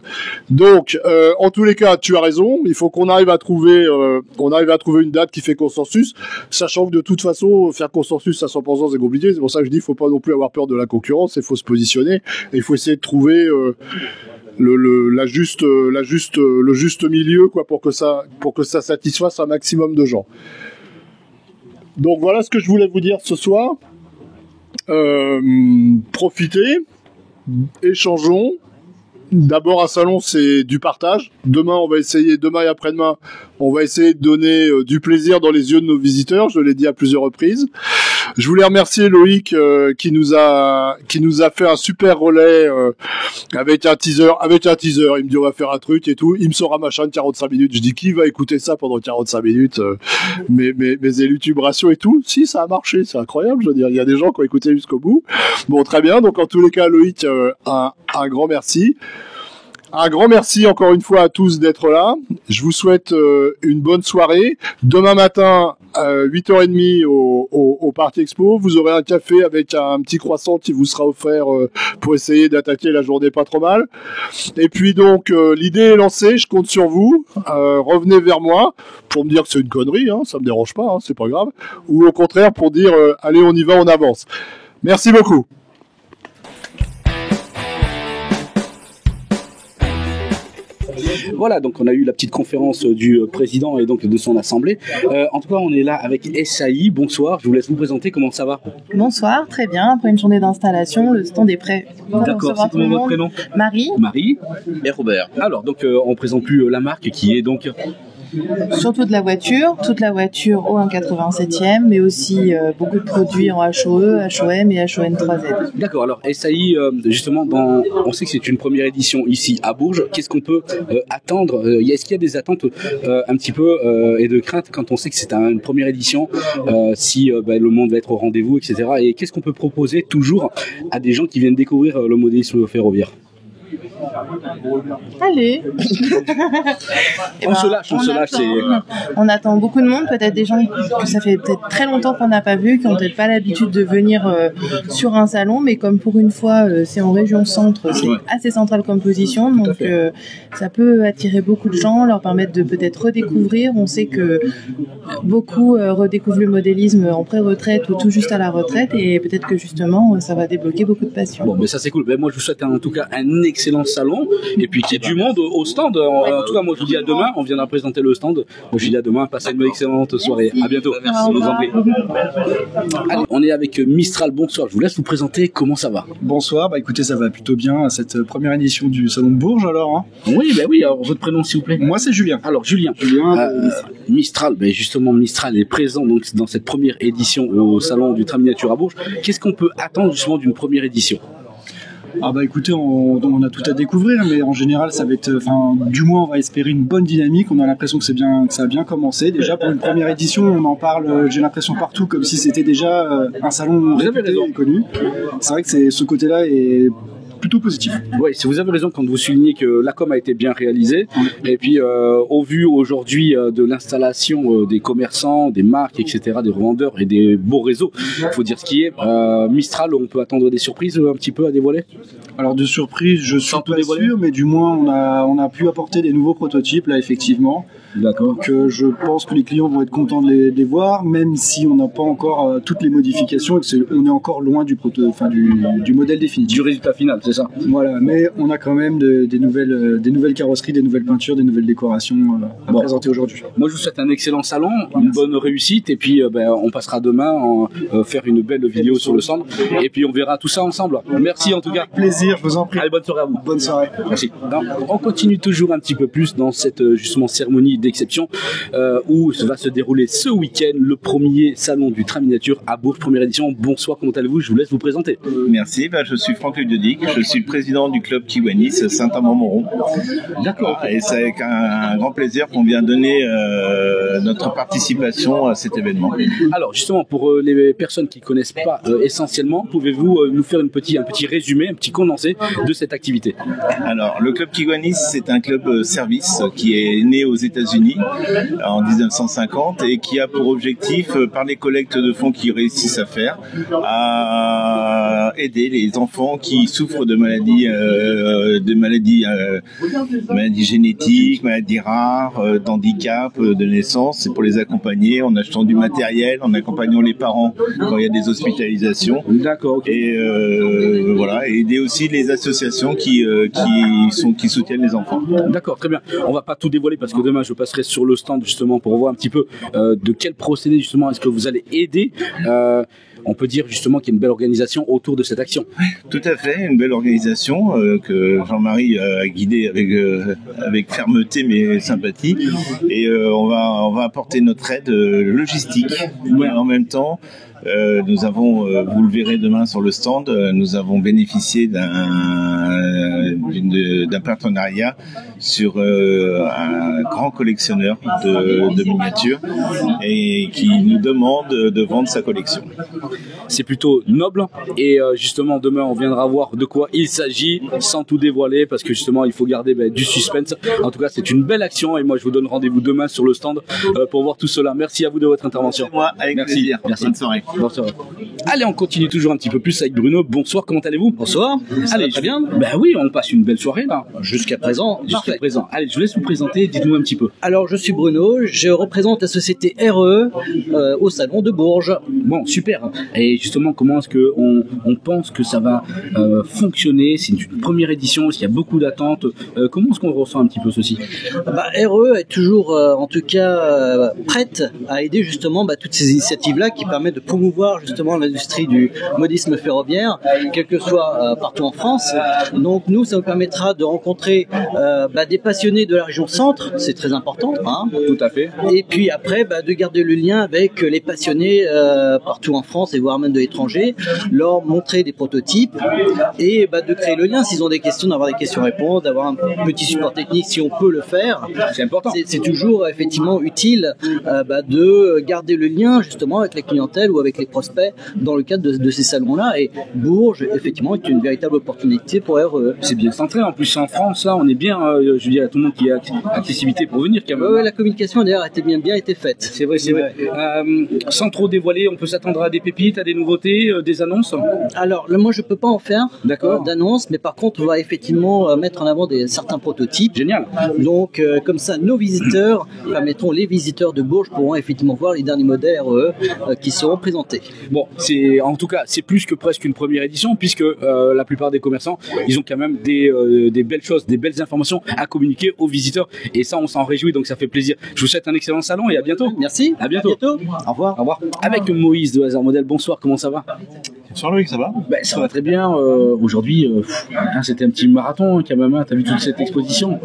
Donc, en tous les cas, tu as raison. Il faut qu'on arrive à trouver, une date qui fait consensus, sachant que de toute façon, faire consensus à 100%, c'est compliqué. C'est pour ça que je dis, il faut pas non plus avoir peur de la concurrence. Il faut se positionner et il faut essayer de trouver le juste milieu, quoi, pour que ça satisfasse un maximum de gens. Donc voilà ce que je voulais vous dire ce soir. Profitez, échangeons. D'abord, un salon, c'est du partage. Demain et après-demain, on va essayer de donner du plaisir dans les yeux de nos visiteurs. Je l'ai dit à plusieurs reprises. Je voulais remercier Loïc qui nous a fait un super relais avec un teaser. Il me dit on va faire un truc et tout. Il me sort un machin de 45 minutes. Je dis qui va écouter ça pendant 45 minutes mes élucubrations et tout. Si, ça a marché, c'est incroyable. Je veux dire, il y a des gens qui ont écouté jusqu'au bout. Bon, très bien. Donc en tous les cas, Loïc, un grand merci. Un grand merci encore une fois à tous d'être là. Je vous souhaite une bonne soirée. Demain matin, 8h30 au Party Expo, vous aurez un café avec un petit croissant qui vous sera offert pour essayer d'attaquer la journée pas trop mal. Et puis donc, l'idée est lancée, je compte sur vous. Revenez vers moi pour me dire que c'est une connerie, hein, ça me dérange pas, hein, c'est pas grave. Ou au contraire pour dire, allez, on y va, on avance. Merci beaucoup. Voilà, donc on a eu la petite conférence du président et donc de son assemblée. En tout cas, on est là avec SAI. Bonsoir, je vous laisse vous présenter, comment ça va? Bonsoir, très bien. Après une journée d'installation, le stand est prêt. D'accord, c'est comment votre prénom? Marie. Marie et Robert. Alors, donc on présente plus la marque qui est donc... Surtout de la voiture, toute la voiture au 1,87e, mais aussi beaucoup de produits en HOE, HOM et HON3Z. D'accord, alors SAI, justement, on sait que c'est une première édition ici à Bourges. Qu'est-ce qu'on peut attendre? Est-ce qu'il y a des attentes un petit peu et de crainte quand on sait que c'est une première édition, si le monde va être au rendez-vous, etc. Et qu'est-ce qu'on peut proposer toujours à des gens qui viennent découvrir le modélisme ferroviaire? Allez. On se lâche, On attend beaucoup de monde, peut-être des gens que ça fait peut-être très longtemps qu'on n'a pas vu, qui n'ont peut-être pas l'habitude de venir sur un salon, mais comme pour une fois c'est en région centre, c'est assez central comme position, donc ça peut attirer beaucoup de gens, leur permettre de peut-être redécouvrir. On sait que beaucoup redécouvrent le modélisme en pré-retraite ou tout juste à la retraite, et peut-être que justement ça va débloquer beaucoup de passion. Bon, mais ça c'est cool. Ben, moi je vous souhaite en tout cas un excellent salon, et puis qu'il y ait du monde au stand. En tout cas, moi je vous dis à demain. On viendra présenter le stand. Moi je vous dis à demain. Passez une excellente soirée. À bientôt. Merci. Je vous en prie. Allez, on est avec Mistral. Bonsoir. Je vous laisse vous présenter. Comment ça va? Bonsoir, bah écoutez, ça va plutôt bien, cette première édition du Salon de Bourges alors. Hein. Oui, ben oui. Alors votre prénom s'il vous plaît? Moi c'est Julien. Alors Julien. Mistral. Ben justement Mistral est présent donc dans cette première édition au Salon du Train Miniature à Bourges. Qu'est-ce qu'on peut attendre justement d'une première édition? Ah bah écoutez, on a tout à découvrir, mais en général ça va être, du moins on va espérer une bonne dynamique. On a l'impression que ça a bien commencé. Déjà pour une première édition, on en parle, j'ai l'impression partout comme si c'était déjà un salon réputé et connu. C'est vrai que ce côté-là est plutôt positif. Oui, vous avez raison quand vous soulignez que la com a été bien réalisée. Et puis, au vu aujourd'hui de l'installation des commerçants, des marques, etc., des revendeurs et des beaux réseaux, il faut dire ce qui est. Mistral, on peut attendre des surprises un petit peu à dévoiler? Alors de surprises, je suis pas sûr, mais du moins on a pu apporter des nouveaux prototypes là effectivement. D'accord. Donc je pense que les clients vont être contents de les voir, même si on n'a pas encore toutes les modifications et on est encore loin du modèle définitif. Du résultat final, c'est ça. Voilà, mais on a quand même des nouvelles carrosseries, des nouvelles peintures, des nouvelles décorations à présenter aujourd'hui. Moi je vous souhaite un excellent salon, une bonne réussite, et puis on passera demain faire une belle vidéo sur le stand, et puis on verra tout ça ensemble. Merci en tout cas. Avec plaisir, je vous en prie. Allez, bonne soirée à vous. Bonne soirée. Merci. On continue toujours un petit peu plus dans cette justement cérémonie d'exception où va se dérouler ce week-end le premier salon du train miniature à Bourges, première édition. Bonsoir, comment allez-vous? Je vous laisse vous présenter. Merci, je suis Franck Ludic, je suis le président du club Kiwanis Saint-Amand-Montrond. D'accord. Et c'est avec un grand plaisir qu'on vient donner notre participation à cet événement. Alors justement, pour les personnes qui ne connaissent pas essentiellement, pouvez-vous nous faire un petit résumé, un petit condensé de cette activité? Alors, le club Kiwanis, c'est un club service qui est né aux États-Unis en 1950 et qui a pour objectif, par les collectes de fonds qu'ils réussissent à faire, à aider les enfants qui souffrent de maladies génétiques, maladies rares, d'handicap, de naissance. C'est pour les accompagner en achetant du matériel, en accompagnant les parents quand il y a des hospitalisations. D'accord. Okay. Et voilà, et aider aussi les associations qui soutiennent les enfants. D'accord, très bien. On va pas tout dévoiler parce que demain je passerai sur le stand justement pour voir un petit peu de quel procédé justement est-ce que vous allez aider. On peut dire justement qu'il y a une belle organisation autour de cette action. Tout à fait, une belle organisation que Jean-Marie a guidée avec fermeté mais sympathie. Et on va apporter notre aide logistique. Mais en même temps, nous avons, vous le verrez demain sur le stand, nous avons bénéficié d'un partenariat sur un grand collectionneur de miniatures et qui nous demande de vendre sa collection. C'est plutôt noble et justement demain on viendra voir de quoi il s'agit sans tout dévoiler parce que justement il faut garder du suspense. En tout cas c'est une belle action et moi je vous donne rendez-vous demain sur le stand pour voir tout cela. Merci à vous de votre intervention. C'est moi, avec plaisir. Merci. Bonne soirée. Bonne soirée. Allez, on continue toujours un petit peu plus avec Bruno. Bonsoir, comment allez-vous? Bonsoir. Allez, très bien. Ben oui, on passe une belle soirée là. Jusqu'à présent. Jusqu'à présent. Allez, je vous laisse vous présenter. Dites-nous un petit peu. Alors, je suis Bruno. Je représente la société RE au salon de Bourges. Bon, super. Et justement, comment est-ce que on pense que ça va fonctionner? C'est une première édition. Il y a beaucoup d'attentes. Comment est-ce qu'on ressent un petit peu ceci? RE est toujours, en tout cas, prête à aider justement toutes ces initiatives-là qui permettent de promouvoir justement l'industrie du modisme ferroviaire, quel que soit partout en France. Donc nous, ça nous permettra de rencontrer des passionnés de la région centre, c'est très important. Hein. Tout à fait. Et puis après, de garder le lien avec les passionnés partout en France et voire même de l'étranger, leur montrer des prototypes et de créer le lien s'ils ont des questions, d'avoir des questions-réponses, d'avoir un petit support technique si on peut le faire. C'est important. C'est toujours effectivement utile de garder le lien justement avec la clientèle ou avec les prospects dans le cadre de ces salons-là. Et Bourges, effectivement, est une véritable opportunité pour RE. C'est bien centré. En plus, en France, là, on est bien. Je dis à tout le monde qui a accessibilité pour venir quand même. Ouais, la communication d'ailleurs a bien été faite. C'est vrai, c'est vrai. Sans trop dévoiler, on peut s'attendre à des pépites, à des nouveautés, des annonces. Alors, là, moi, je peux pas en faire d'annonce, mais par contre, on va effectivement mettre en avant certains prototypes. Génial. Donc, comme ça, nos visiteurs, mettons les visiteurs de Bourges pourront effectivement voir les derniers modèles RE qui seront présentés. Bon, en tout cas, c'est plus que presque une première édition, puisque la plupart des commerçants, ils ont quand même des belles choses, des belles informations à communiquer aux visiteurs, et ça, on s'en réjouit, donc ça fait plaisir. Je vous souhaite un excellent salon et à bientôt. Merci. À bientôt. Au revoir. Au revoir. Avec Moïse de Hasard Modèle. Bonsoir, comment ça va? Bonsoir Loïc, ça va? Ça va très bien. Aujourd'hui, c'était un petit marathon quand même. T'as vu toute cette exposition?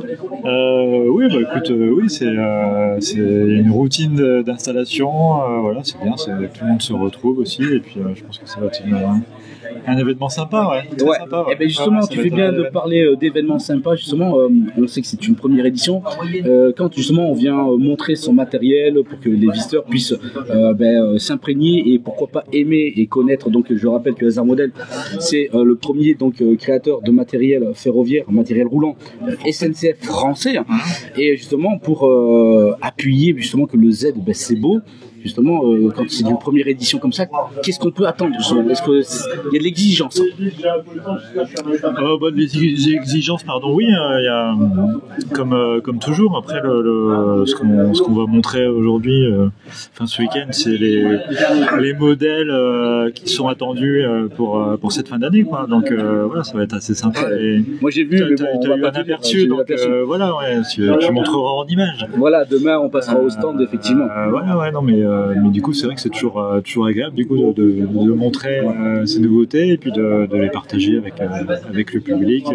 Oui, écoute, oui, c'est une routine d'installation. Voilà, c'est bien. Tout le monde se retrouve aussi, et puis je pense que ça va être un événement sympa, ouais. Très sympa, ouais. Et ben justement, tu fais bien de parler d'événements sympas. Justement, on sait que c'est une première édition. Quand justement on vient montrer son matériel pour que les visiteurs puissent s'imprégner et pourquoi pas aimer et connaître. Donc, je rappelle que Hasard Modèle, c'est le premier créateur de matériel ferroviaire, matériel roulant SNCF français. Et justement pour appuyer justement que le Z, c'est beau. Justement, quand c'est une première édition comme ça, qu'est-ce qu'on peut attendre? Est-ce qu'il y a de l'exigence? Des exigences, pardon, oui, il y a comme toujours. Après, ce qu'on va montrer aujourd'hui, ce week-end, c'est les modèles qui sont attendus pour cette fin d'année, quoi. Donc voilà, ça va être assez sympa. Et moi j'ai vu, tu as eu un aperçu, donc voilà, ouais, tu montreras en image. Voilà, demain on passera au stand, effectivement. Voilà, ouais, non, mais du coup, c'est vrai que c'est toujours agréable du coup de montrer ces nouveautés et puis de les partager avec le public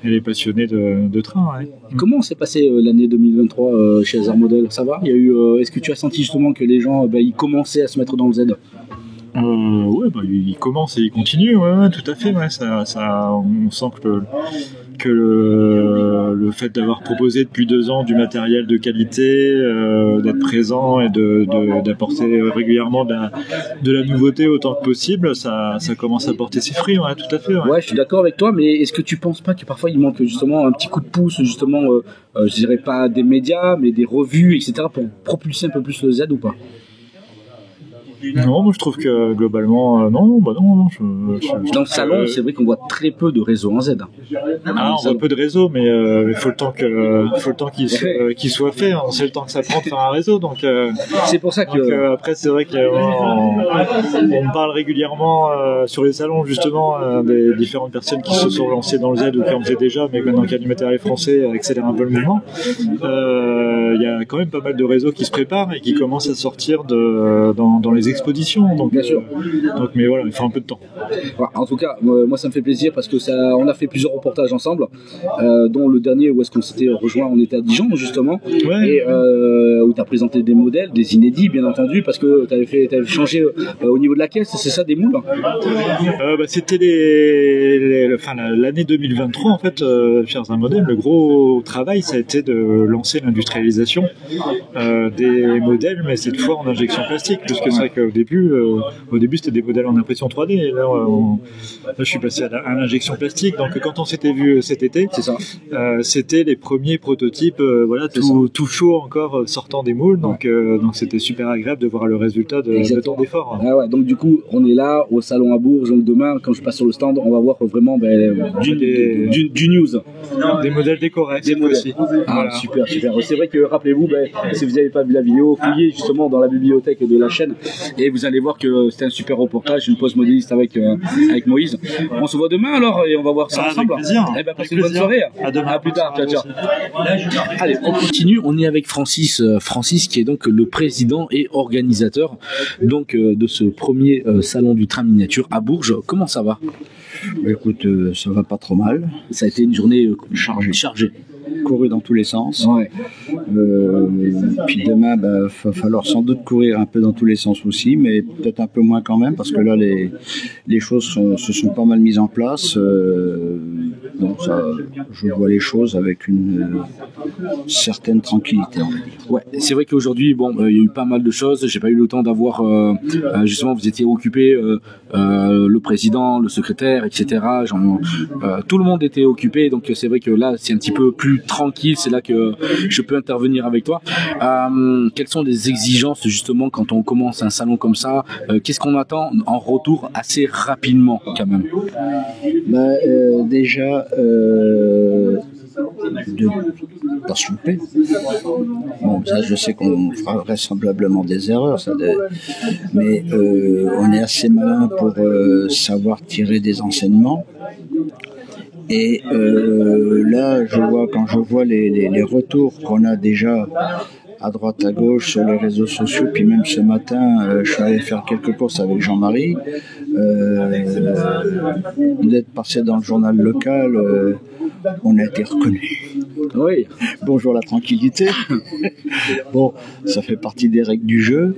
et les passionnés de train. Ouais. Comment s'est passé l'année 2023 chez Hasard Modèle? Ça va? Il y a eu, est-ce que tu as senti justement que les gens ils commençaient à se mettre dans le Z? Il commence et il continue, ouais, tout à fait. Ouais, on sent que le fait d'avoir proposé depuis 2 ans du matériel de qualité, d'être présent et d'apporter régulièrement de la nouveauté autant que possible, ça commence à porter ses fruits, ouais, tout à fait. Ouais, je suis d'accord avec toi, mais est-ce que tu penses pas que parfois il manque justement un petit coup de pouce, justement, je dirais pas des médias, mais des revues, etc., pour propulser un peu plus le Z ou pas? Non, moi je trouve que globalement, non. Dans le salon, c'est vrai qu'on voit très peu de réseaux en Z. On voit peu de réseaux, mais il faut le temps qu'il soit fait. On sait le temps que ça prend de faire un réseau, donc c'est pour ça que après c'est vrai qu'on parle régulièrement sur les salons justement des différentes personnes qui se sont lancées dans le Z ou qui en faisaient déjà, mais maintenant qu'il y a du matériel français, accélère un peu le mouvement. Il y a quand même pas mal de réseaux qui se préparent et qui commencent à sortir dans les expositions, donc bien sûr. Mais voilà, il faut un peu de temps. En tout cas, moi ça me fait plaisir parce que on a fait plusieurs reportages ensemble, dont le dernier où est-ce qu'on s'était rejoint, on était à Dijon justement, et où tu as présenté des modèles, des inédits bien entendu, parce que tu avais changé au niveau de la caisse, c'est ça, des moules? C'était l'année 2023 en fait, chez Hasard Modèle. Le gros travail, ça a été de lancer l'industrialisation des modèles, mais cette fois en injection plastique, parce que c'est vrai qu'au début c'était des modèles en impression 3D, et là je suis passé à l'injection plastique. Donc quand on s'était vu cet été, c'est ça. C'était les premiers prototypes, tout chaud encore sortant des moules, donc c'était super agréable de voir le résultat de tant d'efforts. Donc du coup on est là au salon à Bourges, donc demain quand je passe sur le stand on va voir vraiment du news, des modèles décorés cette fois-ci. Voilà. Super. C'est vrai que rappelez-vous, si vous n'avez pas vu la vidéo, fouillez justement dans la bibliothèque de la chaîne et vous allez voir que c'était un super reportage, une pause modéliste avec Moïse. On se voit demain alors et on va voir ça ensemble. Avec plaisir. Passez une bonne soirée. À demain. À plus tard. Ciao. Allez, on continue. On est avec Francis qui est donc le président et organisateur donc de ce premier salon du train miniature à Bourges. Comment ça va? Écoute, ça va pas trop mal. Ça a été une journée chargée. Couru dans tous les sens. Ouais. Puis demain, va falloir sans doute courir un peu dans tous les sens aussi, mais peut-être un peu moins quand même, parce que là, les choses se sont pas mal mises en place. Donc ça, je vois les choses avec une certaine tranquillité, on va dire. Ouais, c'est vrai qu'aujourd'hui, bon, il y a eu pas mal de choses. J'ai pas eu le temps d'avoir, justement, vous étiez occupé, le président, le secrétaire, etc. Tout le monde était occupé, donc c'est vrai que là, c'est un petit peu plus tranquille. C'est là que je peux intervenir avec toi. Quelles sont les exigences justement quand on commence un salon comme ça? Qu'est-ce qu'on attend en retour assez rapidement, quand même? Déjà. De participer. Bon, ça, je sais qu'on fera vraisemblablement des erreurs, mais on est assez malin pour savoir tirer des enseignements. Et là, quand je vois les retours qu'on a déjà à droite à gauche sur les réseaux sociaux, puis même ce matin, je suis allé faire quelques courses avec Jean-Marie. D'être passé dans le journal local, on a été reconnu. Oui. Bonjour la tranquillité. Bon, ça fait partie des règles du jeu.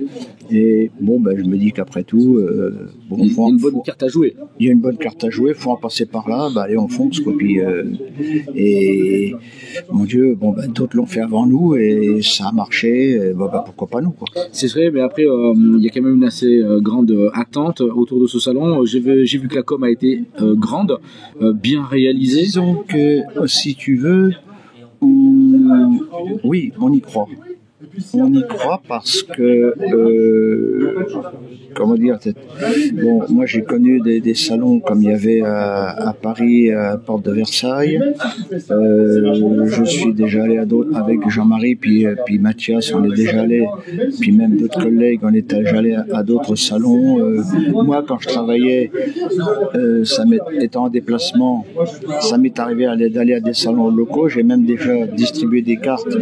Et bon, je me dis qu'après tout, il y a une bonne carte à jouer. Il y a une bonne carte à jouer. Faut en passer par là. Allez, on fonce quoi. Puis, et mon Dieu, d'autres l'ont fait avant nous et ça a marché. Et, pourquoi pas nous quoi. C'est vrai, mais après, il y a quand même une assez grande attente autour de ce salon. J'ai vu que la com a été grande, bien réalisée. Disons que si tu veux. Oui, on y croit. On y croit parce que, comment dire, bon, moi j'ai connu des salons comme il y avait à Paris, à Porte de Versailles. Je suis déjà allé à d'autres, avec Jean-Marie, puis Mathias, on est déjà allé, puis même d'autres collègues, on est déjà allé à d'autres salons. Moi, quand je travaillais, étant en déplacement, ça m'est arrivé d'aller à des salons locaux. J'ai même déjà distribué des cartes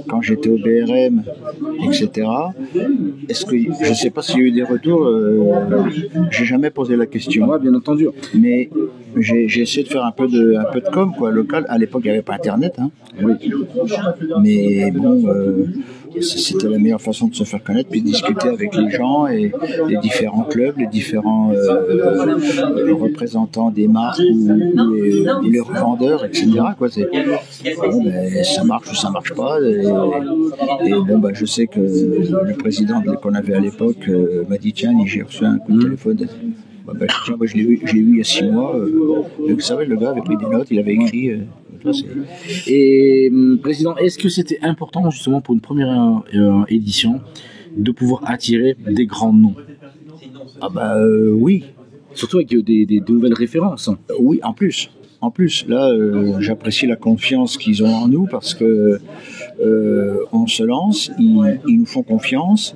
quand j'étais au BRM, etc. Je ne sais pas s'il y a eu des retours, j'ai jamais posé la question. Ouais, bien entendu. Mais j'ai essayé de faire un peu de com, quoi, local. À l'époque, il n'y avait pas Internet. Hein. Oui. Mais bon, c'était la meilleure façon de se faire connaître, puis de discuter avec les gens et les différents clubs, les différents représentants des marques ou les revendeurs, etc. Quoi. Bon, ça marche ou ça marche pas. Et bon, je sais que le président qu'on avait à l'époque m'a dit tiens, j'ai reçu un coup de téléphone. Je l'ai eu il y a 6 mois. Vous savez, le gars avait pris des notes, il avait écrit. Et président, est-ce que c'était important justement pour une première édition de pouvoir attirer des grands noms? Oui. Surtout avec de nouvelles références. Oui, en plus, là, j'apprécie la confiance qu'ils ont en nous parce que on se lance, ils nous font confiance.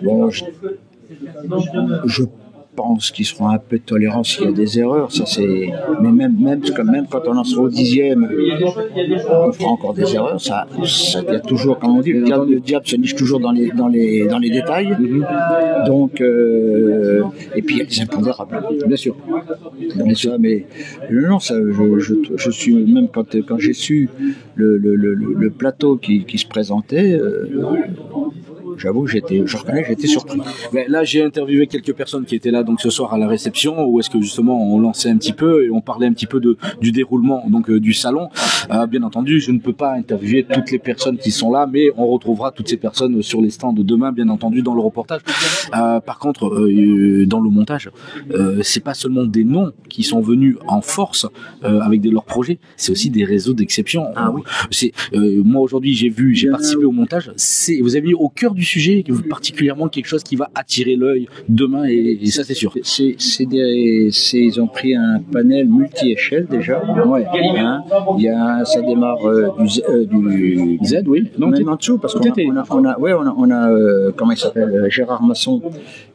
Bon, je pense qu'ils seront un peu tolérants s'il y a des erreurs. Ça c'est, mais même quand on en sera au 10e, on fera encore des erreurs. Ça il y a toujours, comme on dit, le diable se niche toujours dans les détails. Donc et puis il y a des impondérables, bien sûr. Donc ça, mais non, ça, je suis même quand j'ai su le plateau qui se présentait. J'avoue, j'étais surpris. Mais là, j'ai interviewé quelques personnes qui étaient là donc ce soir à la réception, où est-ce que justement on lançait un petit peu et on parlait un petit peu du déroulement donc du salon. Bien entendu, je ne peux pas interviewer toutes les personnes qui sont là, mais on retrouvera toutes ces personnes sur les stands de demain, bien entendu, dans le reportage. Par contre, dans le montage, c'est pas seulement des noms qui sont venus en force avec leurs projets, c'est aussi des réseaux d'exception. Ah oui. Moi aujourd'hui, j'ai participé au montage. Vous avez mis au cœur du sujet particulièrement quelque chose qui va attirer l'œil demain et ça c'est sûr. Ils ont pris un panel multi-échelle déjà. Ouais. Hein, ça démarre du Z, oui. Non, même en dessous parce qu'on a comment il s'appelle, Gérard Masson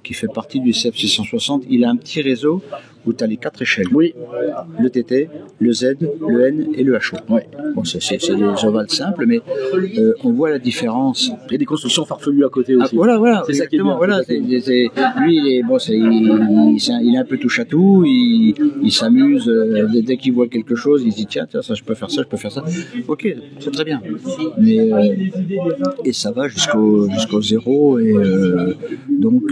qui fait partie du CF 660. Il a un petit réseau où tu as les 4 échelles. Oui. Le TT, le Z, le N et le HO. Ouais. Bon, c'est des ovales simples, mais on voit la différence. Il y a des constructions farfelues à côté aussi. Voilà, c'est ça qui est bien. Voilà, lui, il est un peu touche à tout. Il s'amuse. Dès qu'il voit quelque chose, il se dit tiens, ça, je peux faire ça, je peux faire ça. Ok, c'est très bien. Mais et ça va jusqu'au 0 et donc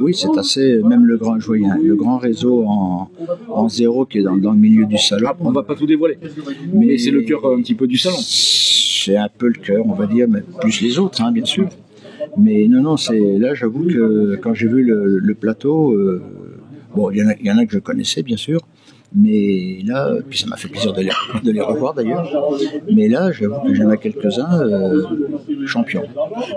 oui, c'est assez. Même le grand réseau photo en zéro qui est dans le milieu du salon. On va pas tout dévoiler, mais c'est le cœur un petit peu du salon. C'est un peu le cœur, on va dire, mais plus les autres, hein, bien sûr. Mais non, là, j'avoue que quand j'ai vu le plateau, bon, il y en a que je connaissais, bien sûr, mais là, puis ça m'a fait plaisir de les revoir d'ailleurs, mais là, j'avoue que j'en ai quelques-uns champions.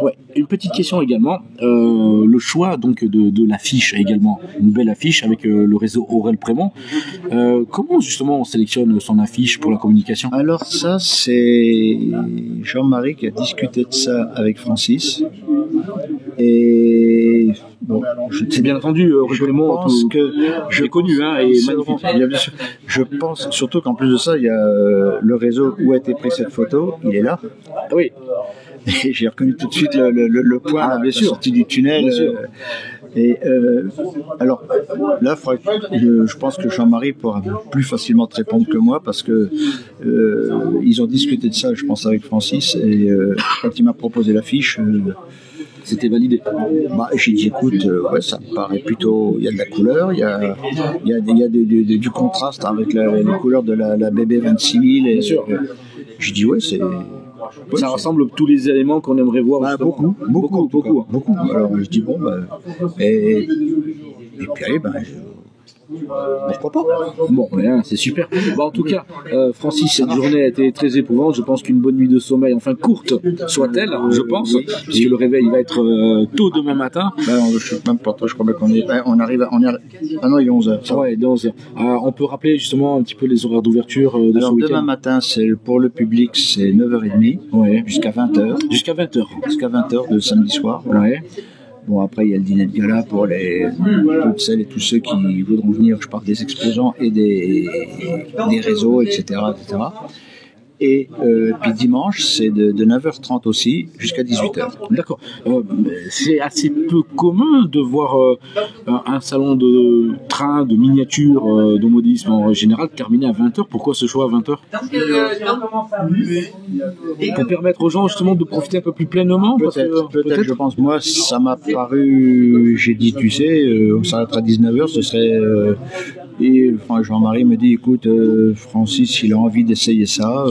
Ouais. Une petite question également, le choix donc de l'affiche également, une belle affiche avec le réseau Aurel Prémont. Comment justement on sélectionne son affiche pour la communication? Alors ça, c'est Jean-Marie qui a discuté de ça avec Francis. Et bon, c'est bien entendu, Aurel Prémont, je l'ai connu, hein, et magnifique. Je pense surtout qu'en plus de ça, il y a le réseau où a été prise cette photo, il est là. Oui. Et j'ai reconnu tout de suite le point à la sortie du tunnel. Alors là, je pense que Jean-Marie pourra plus facilement te répondre que moi parce que ils ont discuté de ça, je pense, avec Francis, et quand il m'a proposé l'affiche, c'était validé. J'ai dit écoute, ouais, ça me paraît plutôt, il y a de la couleur, il y a du contraste avec les couleurs de la BB 26000. Bien sûr. J'ai dit ouais, c'est. Ça rassemble tous les éléments qu'on aimerait voir. Beaucoup. Alors je dis bon, et puis allez, pourquoi pas. Bon, c'est super. En tout cas, Francis, cette journée a été très éprouvante. Je pense qu'une bonne nuit de sommeil, enfin courte soit-elle, je pense, puisque le réveil va être tôt demain matin. Je sais même pas, je crois qu'on est. On arrive. Ah non, il est 11h. Ouais, il est 11h. On peut rappeler justement un petit peu les horaires d'ouverture de ce week-end. Demain matin, pour le public, c'est 9h30 jusqu'à 20h. Jusqu'à 20h. Jusqu'à 20h de samedi soir. Voilà. Ouais. Bon, après, il y a le dîner de gala pour toutes celles et tous ceux qui voudront venir. Je parle des exposants et des réseaux, etc. Et puis dimanche, c'est de 9h30 aussi jusqu'à 18h. D'accord. C'est assez peu commun de voir un salon de train, de miniature, de modisme en général terminé à 20h. Pourquoi ce choix à 20h? Pour permettre aux gens justement de profiter un peu plus pleinement. Peut-être, je pense. Moi, ça m'a paru, j'ai dit, tu sais, on s'arrêtera à 19h, ce serait... Et Jean-Marie me dit, écoute, Francis, il a envie d'essayer ça.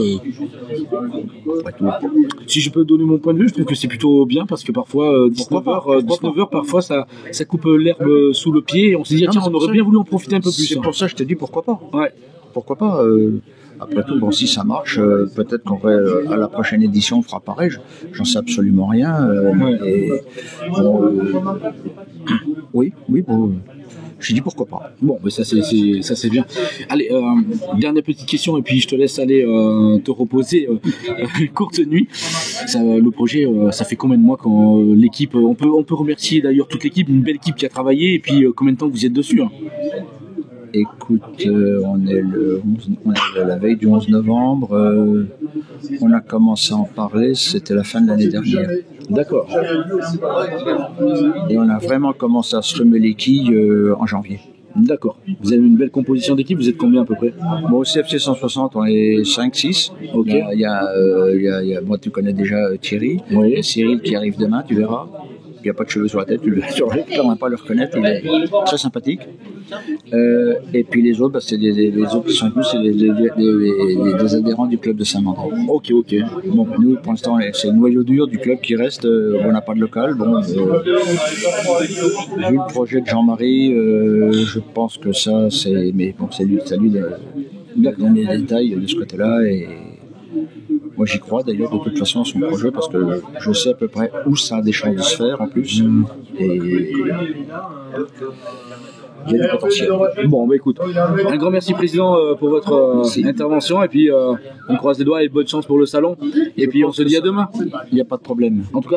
Si je peux donner mon point de vue, je trouve que c'est plutôt bien parce que parfois 19h, parfois ça coupe l'herbe sous le pied et on se dit tiens, on aurait bien voulu en profiter un peu plus. C'est pour ça que je te dis pourquoi pas. Ouais. Pourquoi pas. Après tout, bon, si ça marche, peut-être qu'à la prochaine édition on fera pareil. J'en sais absolument rien. Oui, bon. J'ai dit pourquoi pas. Bon, mais ça c'est bien. Allez, dernière petite question et puis je te laisse aller te reposer une courte nuit. Le projet, ça fait combien de mois quand l'équipe, on peut remercier d'ailleurs toute l'équipe, une belle équipe qui a travaillé, et puis combien de temps vous êtes dessus, hein? Écoute, on est la veille du 11 novembre. On a commencé à en parler, c'était la fin de l'année dernière. D'accord. Et on a vraiment commencé à se remuer les quilles en janvier. D'accord. Vous avez une belle composition d'équipe, vous êtes combien à peu près? Bon, au CFC 160, on est 5-6. Ok. Il y a, moi, tu connais déjà Thierry. Oui. Et Cyril qui arrive demain, tu verras. Il n'y a pas de cheveux sur la tête, tu ne vas pas le reconnaître, il est très sympathique. Et puis les autres, c'est les autres qui sont avec nous, c'est des adhérents du club de Saint-Mandé. Ok. Bon, nous, pour l'instant, c'est le noyau dur du club qui reste, on n'a pas de local. Bon, vu le projet de Jean-Marie, je pense que ça, c'est... Mais bon, c'est lui de donner les détails de ce côté-là, et... Moi j'y crois d'ailleurs de toute façon à son projet parce que je sais à peu près où ça a des chances de se faire en plus. Et il y a du potentiel. Bon, écoute, un grand merci président pour votre intervention et puis on croise les doigts et bonne chance pour le salon et puis on se dit à demain. Il n'y a pas de problème. En tout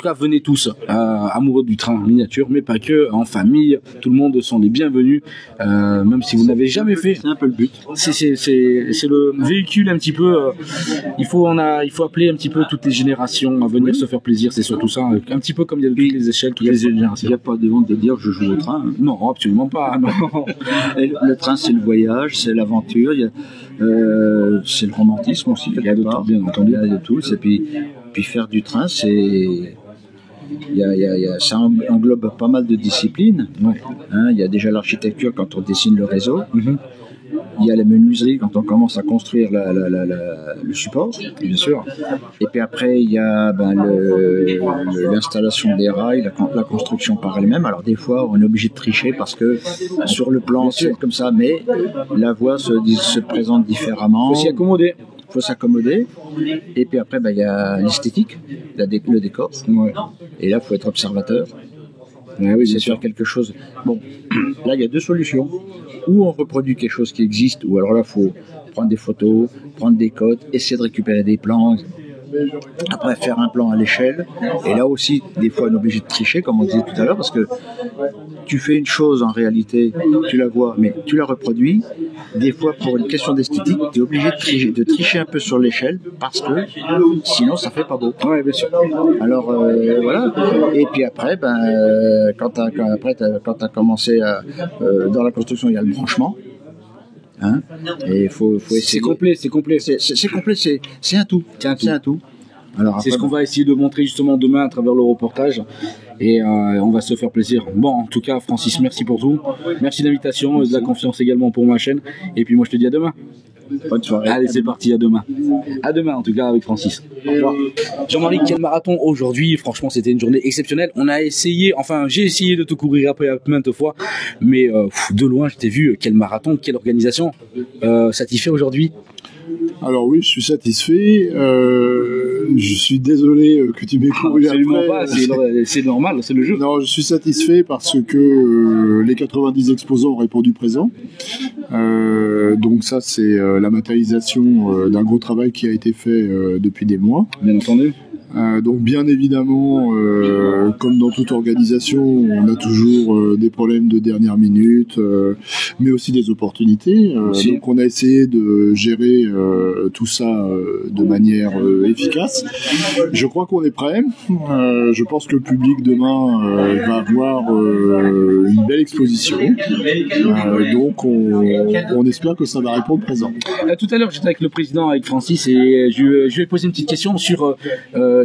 cas, venez tous amoureux du train miniature, mais pas que, en famille, tout le monde sont les bienvenus, même si vous n'avez jamais fait. C'est un peu le but. C'est le véhicule un petit peu. Il faut appeler un petit peu toutes les générations à venir se faire plaisir. C'est surtout ça, un petit peu comme il y a toutes les échelles, toutes les générations. Il n'y a pas de honte de dire que je joue au train. Hein. Non, absolument pas. Non. Le train, c'est le voyage, c'est l'aventure, c'est le romantisme aussi. Il y a de tout, bien entendu. Il y a de tout. Et puis faire du train, c'est Ça englobe pas mal de disciplines. Ouais. Hein, il y a déjà l'architecture quand on dessine le réseau. Mhm. Il y a la menuiserie quand on commence à construire le support. Bien sûr. Et puis après, il y a l'installation des rails, la construction par elle-même. Alors des fois, on est obligé de tricher parce que sur le plan, c'est comme ça, mais la voie se présente différemment. Il faut s'y accommoder. Il faut s'accommoder. Et puis après, il y a l'esthétique, le décor. Ouais. Et là, il faut être observateur. Ouais, oui, C'est sur quelque chose. Bon, là, il y a deux solutions. Ou on reproduit quelque chose qui existe, ou alors là, il faut prendre des photos, prendre des codes, essayer de récupérer des plans. Après, faire un plan à l'échelle. Et là aussi, des fois, on est obligé de tricher, comme on disait tout à l'heure, parce que tu fais une chose en réalité, tu la vois, mais tu la reproduis. Des fois, pour une question d'esthétique, tu es obligé de tricher un peu sur l'échelle, parce que sinon, ça fait pas beau. Ouais, bien sûr. Alors, voilà. Et puis après, quand tu as commencé dans la construction, il y a le branchement. Hein, et il faut essayer. C'est complet. C'est complet, c'est un tout. C'est un tout. Alors, c'est ce qu'on va essayer de montrer justement demain à travers le reportage. Et on va se faire plaisir. Bon, en tout cas, Francis, merci pour tout. Merci de l'invitation, de la confiance également pour ma chaîne. Et puis moi, je te dis à demain. Bonne soirée. Allez, c'est parti, à demain. À demain, en tout cas, avec Francis. Au revoir. Jean-Marie, quel marathon aujourd'hui. Franchement, c'était une journée exceptionnelle. On a essayé, j'ai essayé de te courir après à maintes fois, mais de loin, je t'ai vu. Quel marathon, quelle organisation. Satisfait aujourd'hui? Alors oui, je suis satisfait. Je suis désolé que tu m'aies couru absolument après. Pas, c'est normal, c'est le jeu. Non, je suis satisfait parce que les 90 exposants ont répondu présent. Donc ça, c'est la matérialisation d'un gros travail qui a été fait depuis des mois. Bien entendu. Donc bien évidemment, comme dans toute organisation, on a toujours des problèmes de dernière minute, mais aussi des opportunités. Donc on a essayé de gérer tout ça de manière efficace. Je crois qu'on est prêt. Je pense que le public demain va avoir une belle exposition. Donc on espère que ça va répondre présent. Tout à l'heure, j'étais avec le président, avec Francis, et je lui ai posé une petite question sur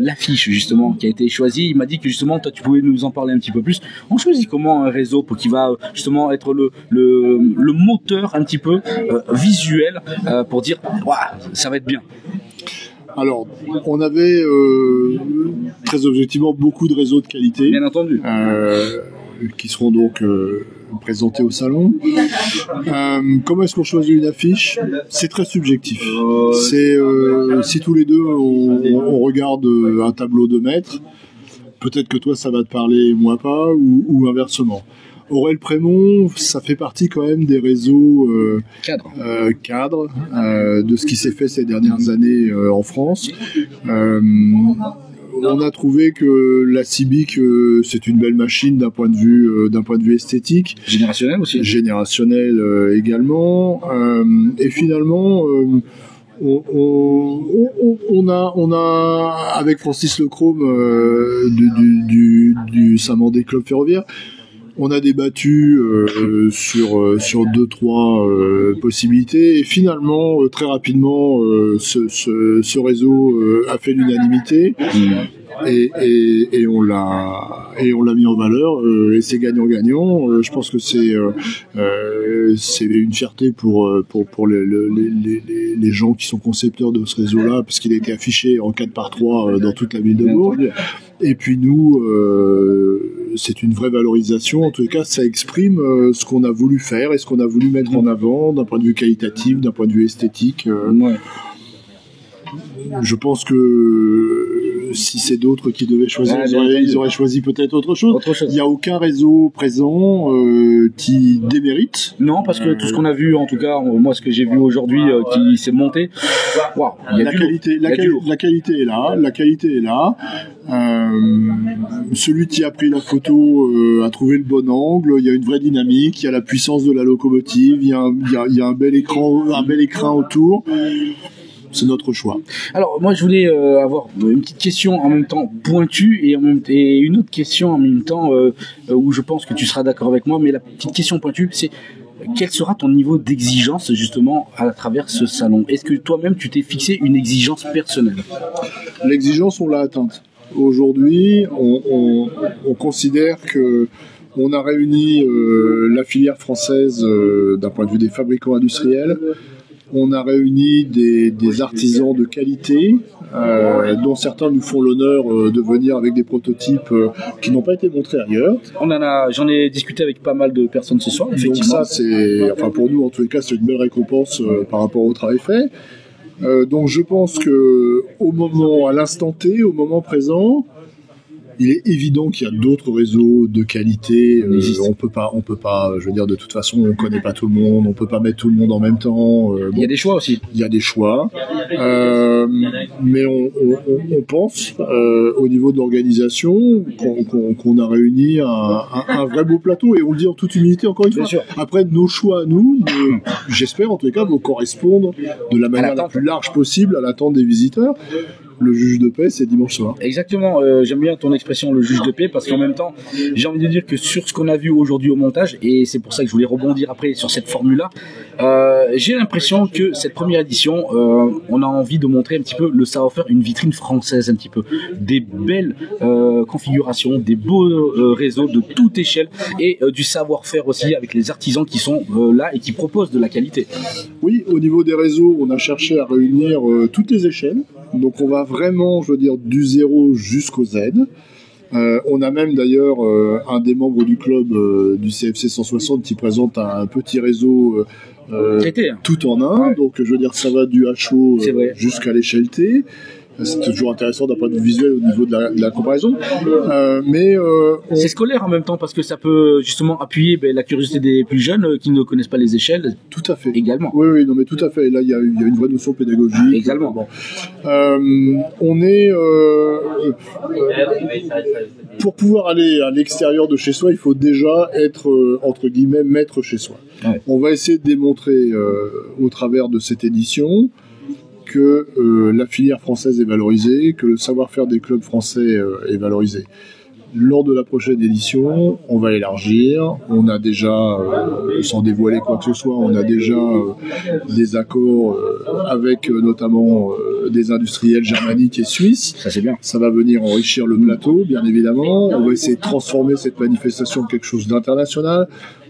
l'affiche justement qui a été choisie. Il m'a dit que justement toi tu pouvais nous en parler un petit peu plus. On choisit comment un réseau qui va justement être le moteur un petit peu visuel pour dire ça va être bien. Alors, on avait très objectivement beaucoup de réseaux de qualité. Bien entendu. Qui seront donc présentés au salon. Comment est-ce qu'on choisit une affiche? C'est très subjectif. C'est si tous les deux on regarde un tableau de maître, peut-être que toi ça va te parler, moi pas, ou inversement. Aurel Prémont, ça fait partie quand même des réseaux cadres de ce qui s'est fait ces dernières années en France. On a trouvé que la Cibic c'est une belle machine d'un point de vue esthétique, générationnel aussi, générationnel également, et finalement on a avec Francis Lecrome du Saint-Mandé Club Ferroviaire, on a débattu sur 2-3 possibilités, et finalement très rapidement ce réseau a fait l'unanimité. Et on l'a mis en valeur, et c'est gagnant-gagnant. Je pense que c'est une fierté pour les gens qui sont concepteurs de ce réseau-là, parce qu'il a été affiché en 4x3 dans toute la ville de Bourg. Et puis nous, c'est une vraie valorisation. En tous les cas, ça exprime ce qu'on a voulu faire et ce qu'on a voulu mettre en avant d'un point de vue qualitatif, d'un point de vue esthétique. Je pense que si c'est d'autres qui devaient choisir, ils auraient choisi peut-être autre chose. Il n'y a aucun réseau présent qui démérite. Non, parce que tout ce qu'on a vu, en tout cas, moi, ce que j'ai vu aujourd'hui qui s'est monté, la qualité est là. La qualité est là. Celui qui a pris la photo a trouvé le bon angle. Il y a une vraie dynamique. Il y a la puissance de la locomotive. Il y a un bel écran autour. C'est notre choix. Alors moi je voulais avoir une petite question en même temps pointue et une autre question en même temps où je pense que tu seras d'accord avec moi, mais la petite question pointue c'est quel sera ton niveau d'exigence justement à travers ce salon? Est-ce que toi-même tu t'es fixé une exigence personnelle? L'exigence on l'a atteinte. aujourd'hui, on considère que on a réuni la filière française d'un point de vue des fabricants industriels. On a réuni des artisans de qualité, dont certains nous font l'honneur de venir avec des prototypes qui n'ont pas été montrés ailleurs. J'en ai discuté avec pas mal de personnes ce soir. Donc ça, pour nous, en tous les cas, c'est une belle récompense par rapport au travail fait. Donc je pense que à l'instant T, au moment présent, il est évident qu'il y a d'autres réseaux de qualité. On peut pas. Je veux dire, de toute façon, on connaît pas tout le monde. On peut pas mettre tout le monde en même temps. Il y a des choix aussi. Il y a des choix, mais on pense au niveau de l'organisation qu'on a réuni un vrai beau plateau, et on le dit en toute humilité encore une fois. Sûr. Après, nos choix à nous, j'espère en tous les cas, vont correspondre de la manière la plus large possible à l'attente des visiteurs. Le juge de paix, c'est dimanche soir. Exactement, j'aime bien ton expression, le juge de paix, parce qu'en même temps, j'ai envie de dire que sur ce qu'on a vu aujourd'hui au montage, et c'est pour ça que je voulais rebondir après sur cette formule-là, j'ai l'impression que cette première édition, on a envie de montrer un petit peu le savoir-faire, une vitrine française un petit peu, des belles configurations, des beaux réseaux de toute échelle, et du savoir-faire aussi avec les artisans qui sont là et qui proposent de la qualité. Oui, au niveau des réseaux, on a cherché à réunir toutes les échelles. Donc on va vraiment, je veux dire, du 0 jusqu'au Z. On a même d'ailleurs un des membres du club du CFC 160 qui présente un petit réseau tout en un. Ouais. Donc je veux dire, ça va du HO jusqu'à l'échelle T. C'est toujours intéressant d'un point de vue visuel au niveau de la comparaison. C'est scolaire en même temps, parce que ça peut justement appuyer la curiosité des plus jeunes qui ne connaissent pas les échelles. Tout à fait. Également. Oui, non, mais tout à fait. Là, il y a une vraie notion pédagogique. Également. Bon. On est pour pouvoir aller à l'extérieur de chez soi, il faut déjà être entre guillemets maître chez soi. Ouais. On va essayer de démontrer au travers de cette édition que la filière française est valorisée, que le savoir-faire des clubs français est valorisé. Lors de la prochaine édition, on va élargir. On a déjà, sans dévoiler quoi que ce soit, on a déjà des accords avec notamment des industriels germaniques et suisses. Ça, c'est bien. Ça va venir enrichir le plateau, bien évidemment. On va essayer de transformer cette manifestation en quelque chose d'international.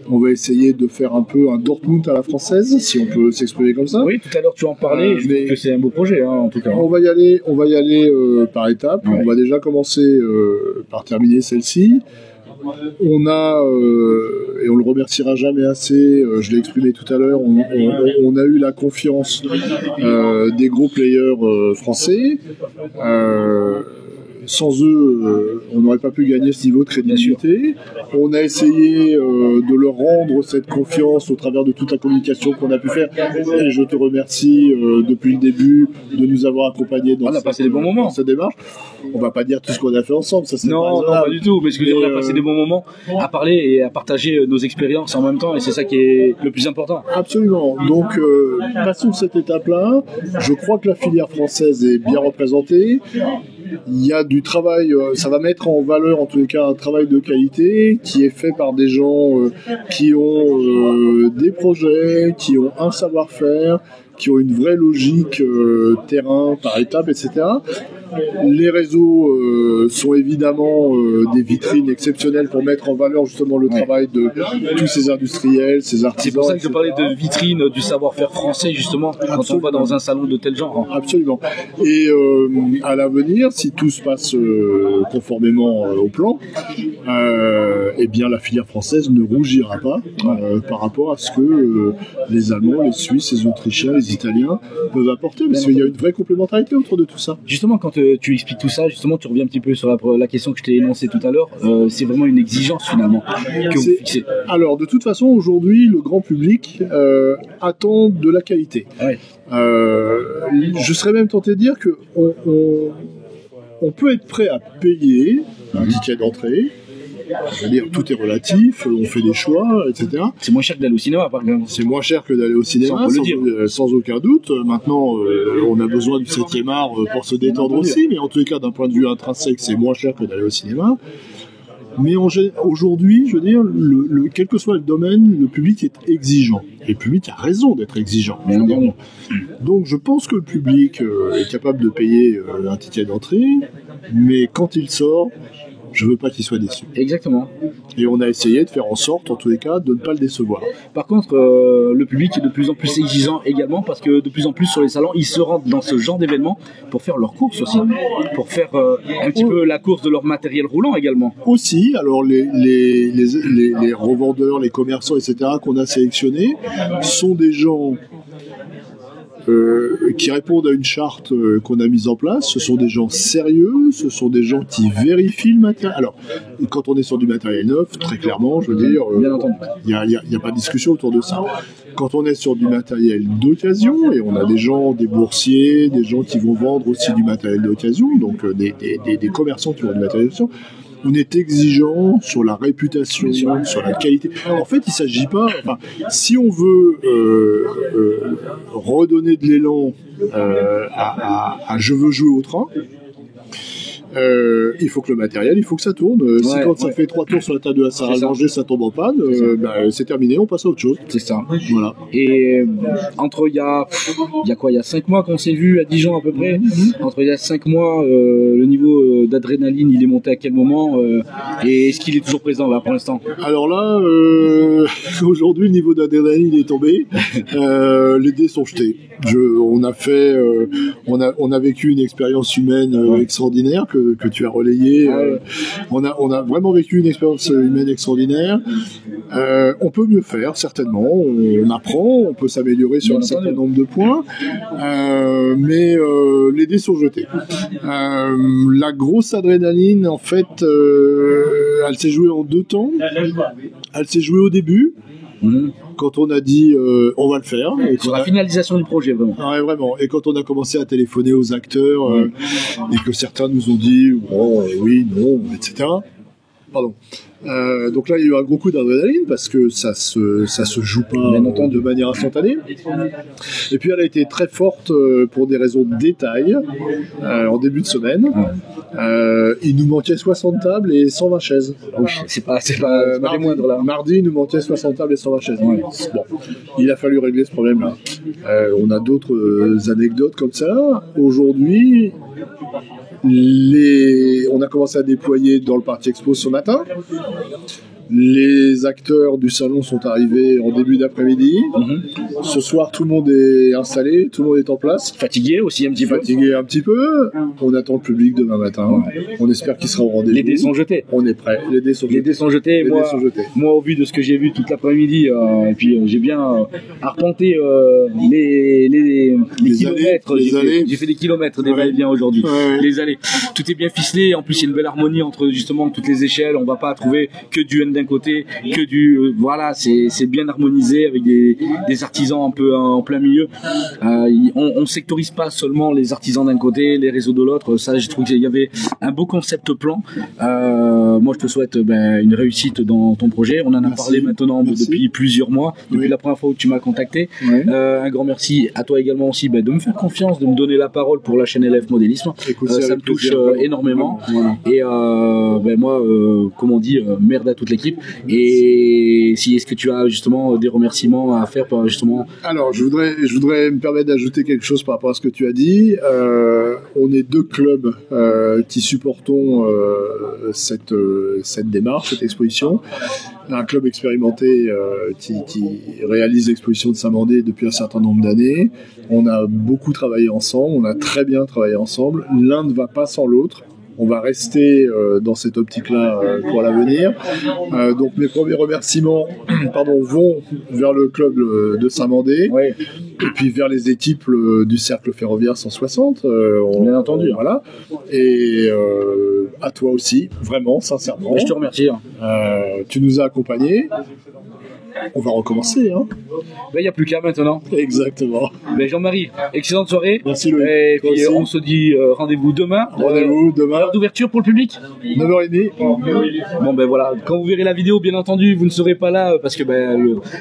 On va essayer de faire un peu un Dortmund à la française, si on peut s'exprimer comme ça. Oui, tout à l'heure tu en parlais, je trouve que c'est un beau projet, en tout cas. On va y aller par étapes. Ouais. On va déjà commencer par terminer celle-ci. On a, et on le remerciera jamais assez, je l'ai exprimé tout à l'heure, on a eu la confiance des gros players français. Sans eux, on n'aurait pas pu gagner ce niveau de crédibilité. On a essayé de leur rendre cette confiance au travers de toute la communication qu'on a pu faire. Et je te remercie depuis le début de nous avoir accompagnés dans cette démarche. On va pas dire tout ce qu'on a fait ensemble, ça c'est non, pas du tout, mais ce que on a passé des bons moments à parler et à partager nos expériences en même temps, et c'est ça qui est le plus important. Absolument. Donc, passons de cette étape-là. Je crois que la filière française est bien représentée. Il y a du travail, ça va mettre en valeur en tous les cas un travail de qualité qui est fait par des gens qui ont des projets, qui ont un savoir-faire, qui ont une vraie logique terrain par étape, etc. Les réseaux sont évidemment des vitrines exceptionnelles pour mettre en valeur justement le travail de tous ces industriels, ces artisans. C'est pour ça que je parlais de vitrine du savoir-faire français justement. Absolument. Quand on va dans un salon de tel genre. Absolument. Et à l'avenir, si tout se passe conformément au plan, eh bien la filière française ne rougira pas par rapport à ce que les Allemands, les Suisses, les Autrichiens, les Italiens peuvent apporter, parce qu'il y a une vraie complémentarité autour de tout ça. Justement, quand tu expliques tout ça, justement, tu reviens un petit peu sur la question que je t'ai énoncée tout à l'heure. C'est vraiment une exigence finalement que vous fixez. Alors, de toute façon, aujourd'hui, le grand public attend de la qualité. Ouais. Je serais même tenté de dire que on peut être prêt à payer un ticket d'entrée. C'est-à-dire tout est relatif, on fait des choix, etc. C'est moins cher que d'aller au cinéma, par exemple. C'est moins cher que d'aller au cinéma, sans aucun doute. Maintenant, on a besoin du 7e art pour se détendre aussi, mais en tous les cas, d'un point de vue intrinsèque, c'est moins cher que d'aller au cinéma. Mais aujourd'hui, je veux dire, quel que soit le domaine, le public est exigeant. Et le public a raison d'être exigeant. Donc je pense que le public est capable de payer un ticket d'entrée, mais quand il sort, je veux pas qu'il soit déçu. Exactement. Et on a essayé de faire en sorte, en tous les cas, de ne pas le décevoir. Par contre, le public est de plus en plus exigeant également, parce que de plus en plus sur les salons, ils se rendent dans ce genre d'événements pour faire leurs courses aussi, pour faire un petit peu la course de leur matériel roulant également. Aussi, alors les revendeurs, les commerçants, etc., qu'on a sélectionnés, sont des gens qui répondent à une charte qu'on a mise en place. Ce sont des gens sérieux, ce sont des gens qui vérifient le matériel. Alors, quand on est sur du matériel neuf, très clairement, je veux dire, il n'y a pas de discussion autour de ça. Quand on est sur du matériel d'occasion, et on a des gens, des boursiers, des gens qui vont vendre aussi du matériel d'occasion, donc des commerçants qui vendent du matériel d'occasion, on est exigeant sur la réputation, sur la qualité. En fait, il ne s'agit pas... Enfin, si on veut redonner de l'élan à je veux jouer au train, il faut que le matériel, il faut que ça tourne. Si quand ça fait 3 tours sur la table de la salle à manger, ça tombe en panne, c'est terminé, on passe à autre chose. C'est ça. Voilà. Et entre il y a 5 mois qu'on s'est vu à Dijon à peu près. Entre il y a 5 mois, le niveau d'adrénaline, il est monté à quel moment et est-ce qu'il est toujours présent là pour l'instant? Alors là, aujourd'hui, le niveau d'adrénaline est tombé. Les dés sont jetés. On a vécu une expérience humaine extraordinaire que tu as relayée. On a vraiment vécu une expérience humaine extraordinaire. On peut mieux faire, certainement. On apprend, on peut s'améliorer sur un certain nombre de points. Mais les dés sont jetés. La grosse adrénaline, en fait, elle s'est jouée en 2 temps. Elle s'est jouée au début. Quand on a dit on va le faire, et sur la finalisation du projet, vraiment. Ouais, vraiment. Et quand on a commencé à téléphoner aux acteurs et que certains nous ont dit oui, non, etc. Pardon. Donc là, il y a eu un gros coup d'adrénaline parce que ça se joue pas de manière instantanée. Et puis elle a été très forte pour des raisons de détail en début de semaine. Il nous manquait 60 tables et 120 chaises. Oui, c'est pas les moindres là. Mardi, il nous manquait 60 tables et 120 chaises. Ouais. Bon, il a fallu régler ce problème-là. On a d'autres anecdotes comme ça. Aujourd'hui, on a commencé à déployer dans le Parti Expo ce matin. Les acteurs du salon sont arrivés en début d'après-midi. Ce soir, tout le monde est installé, tout le monde est en place. Fatigué aussi un petit peu. Fatigué un petit peu. On attend le public demain matin. On espère qu'il sera au rendez-vous. Les dés sont jetés. On est prêt. Les dés sont jetés. Moi, au vu de ce que j'ai vu toute l'après-midi, et puis j'ai bien arpenté les kilomètres. J'ai fait des kilomètres des va-et-vient aujourd'hui. Les allées. Tout est bien ficelé. En plus, il y a une belle harmonie entre justement toutes les échelles. On va pas trouver que du N d'un côté, que du voilà, c'est bien harmonisé avec des artisans un peu en plein milieu. On sectorise pas seulement les artisans d'un côté, les réseaux de l'autre. Ça, j'ai trouvé qu'il y avait un beau concept plan. Moi, je te souhaite une réussite dans ton projet. On en a parlé maintenant depuis plusieurs mois, depuis la première fois où tu m'as contacté. Un grand merci à toi également aussi de me faire confiance, de me donner la parole pour la chaîne LF Modélisme. Écoute, ça me touche énormément. Et moi, comme on dit, merde à toute l'équipe. Et est-ce que tu as justement des remerciements à faire pour justement... Alors, je voudrais me permettre d'ajouter quelque chose par rapport à ce que tu as dit. On est 2 clubs qui supportons cette démarche, cette exposition. Un club expérimenté qui réalise l'exposition de Saint-Mandé depuis un certain nombre d'années. On a beaucoup travaillé ensemble, on a très bien travaillé ensemble. L'un ne va pas sans l'autre. On va rester dans cette optique-là pour l'avenir. Donc mes premiers remerciements vont vers le club de Saint-Mandé et puis vers les équipes du Cercle Ferroviaire 160. Bien entendu. Voilà. Et à toi aussi, vraiment, sincèrement. Je te remercie. Tu nous as accompagnés. on va recommencer. Hein. Il n'y a plus qu'à maintenant. Exactement. Ben Jean-Marie, excellente soirée. Merci Louis. Et puis on se dit rendez-vous demain. Rendez-vous demain. Heure d'ouverture pour le public 9h30. Bon ben voilà, quand vous verrez la vidéo, bien entendu, vous ne serez pas là parce que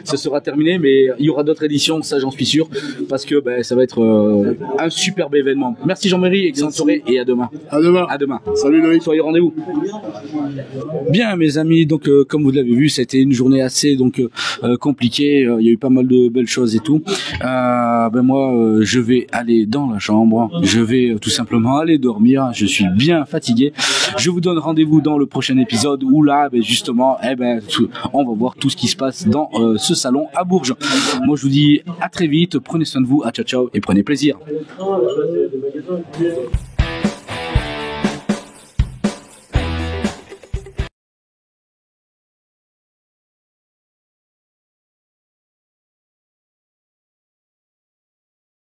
ce sera terminé, mais il y aura d'autres éditions, ça j'en suis sûr, parce que ça va être un superbe événement. Merci Jean-Marie, excellente soirée et à demain. À demain. À demain. Salut Loïc. Soyez au rendez-vous. Bien mes amis, donc comme vous l'avez vu, c'était une journée assez compliquée. Il y a eu pas mal de belles choses et tout. Moi, je vais aller dans la chambre. Je vais tout simplement aller dormir. Je suis bien fatigué. Je vous donne rendez-vous dans le prochain épisode où là, justement, on va voir tout ce qui se passe dans ce salon à Bourges. Moi, je vous dis à très vite. Prenez soin de vous. À ciao ciao et prenez plaisir.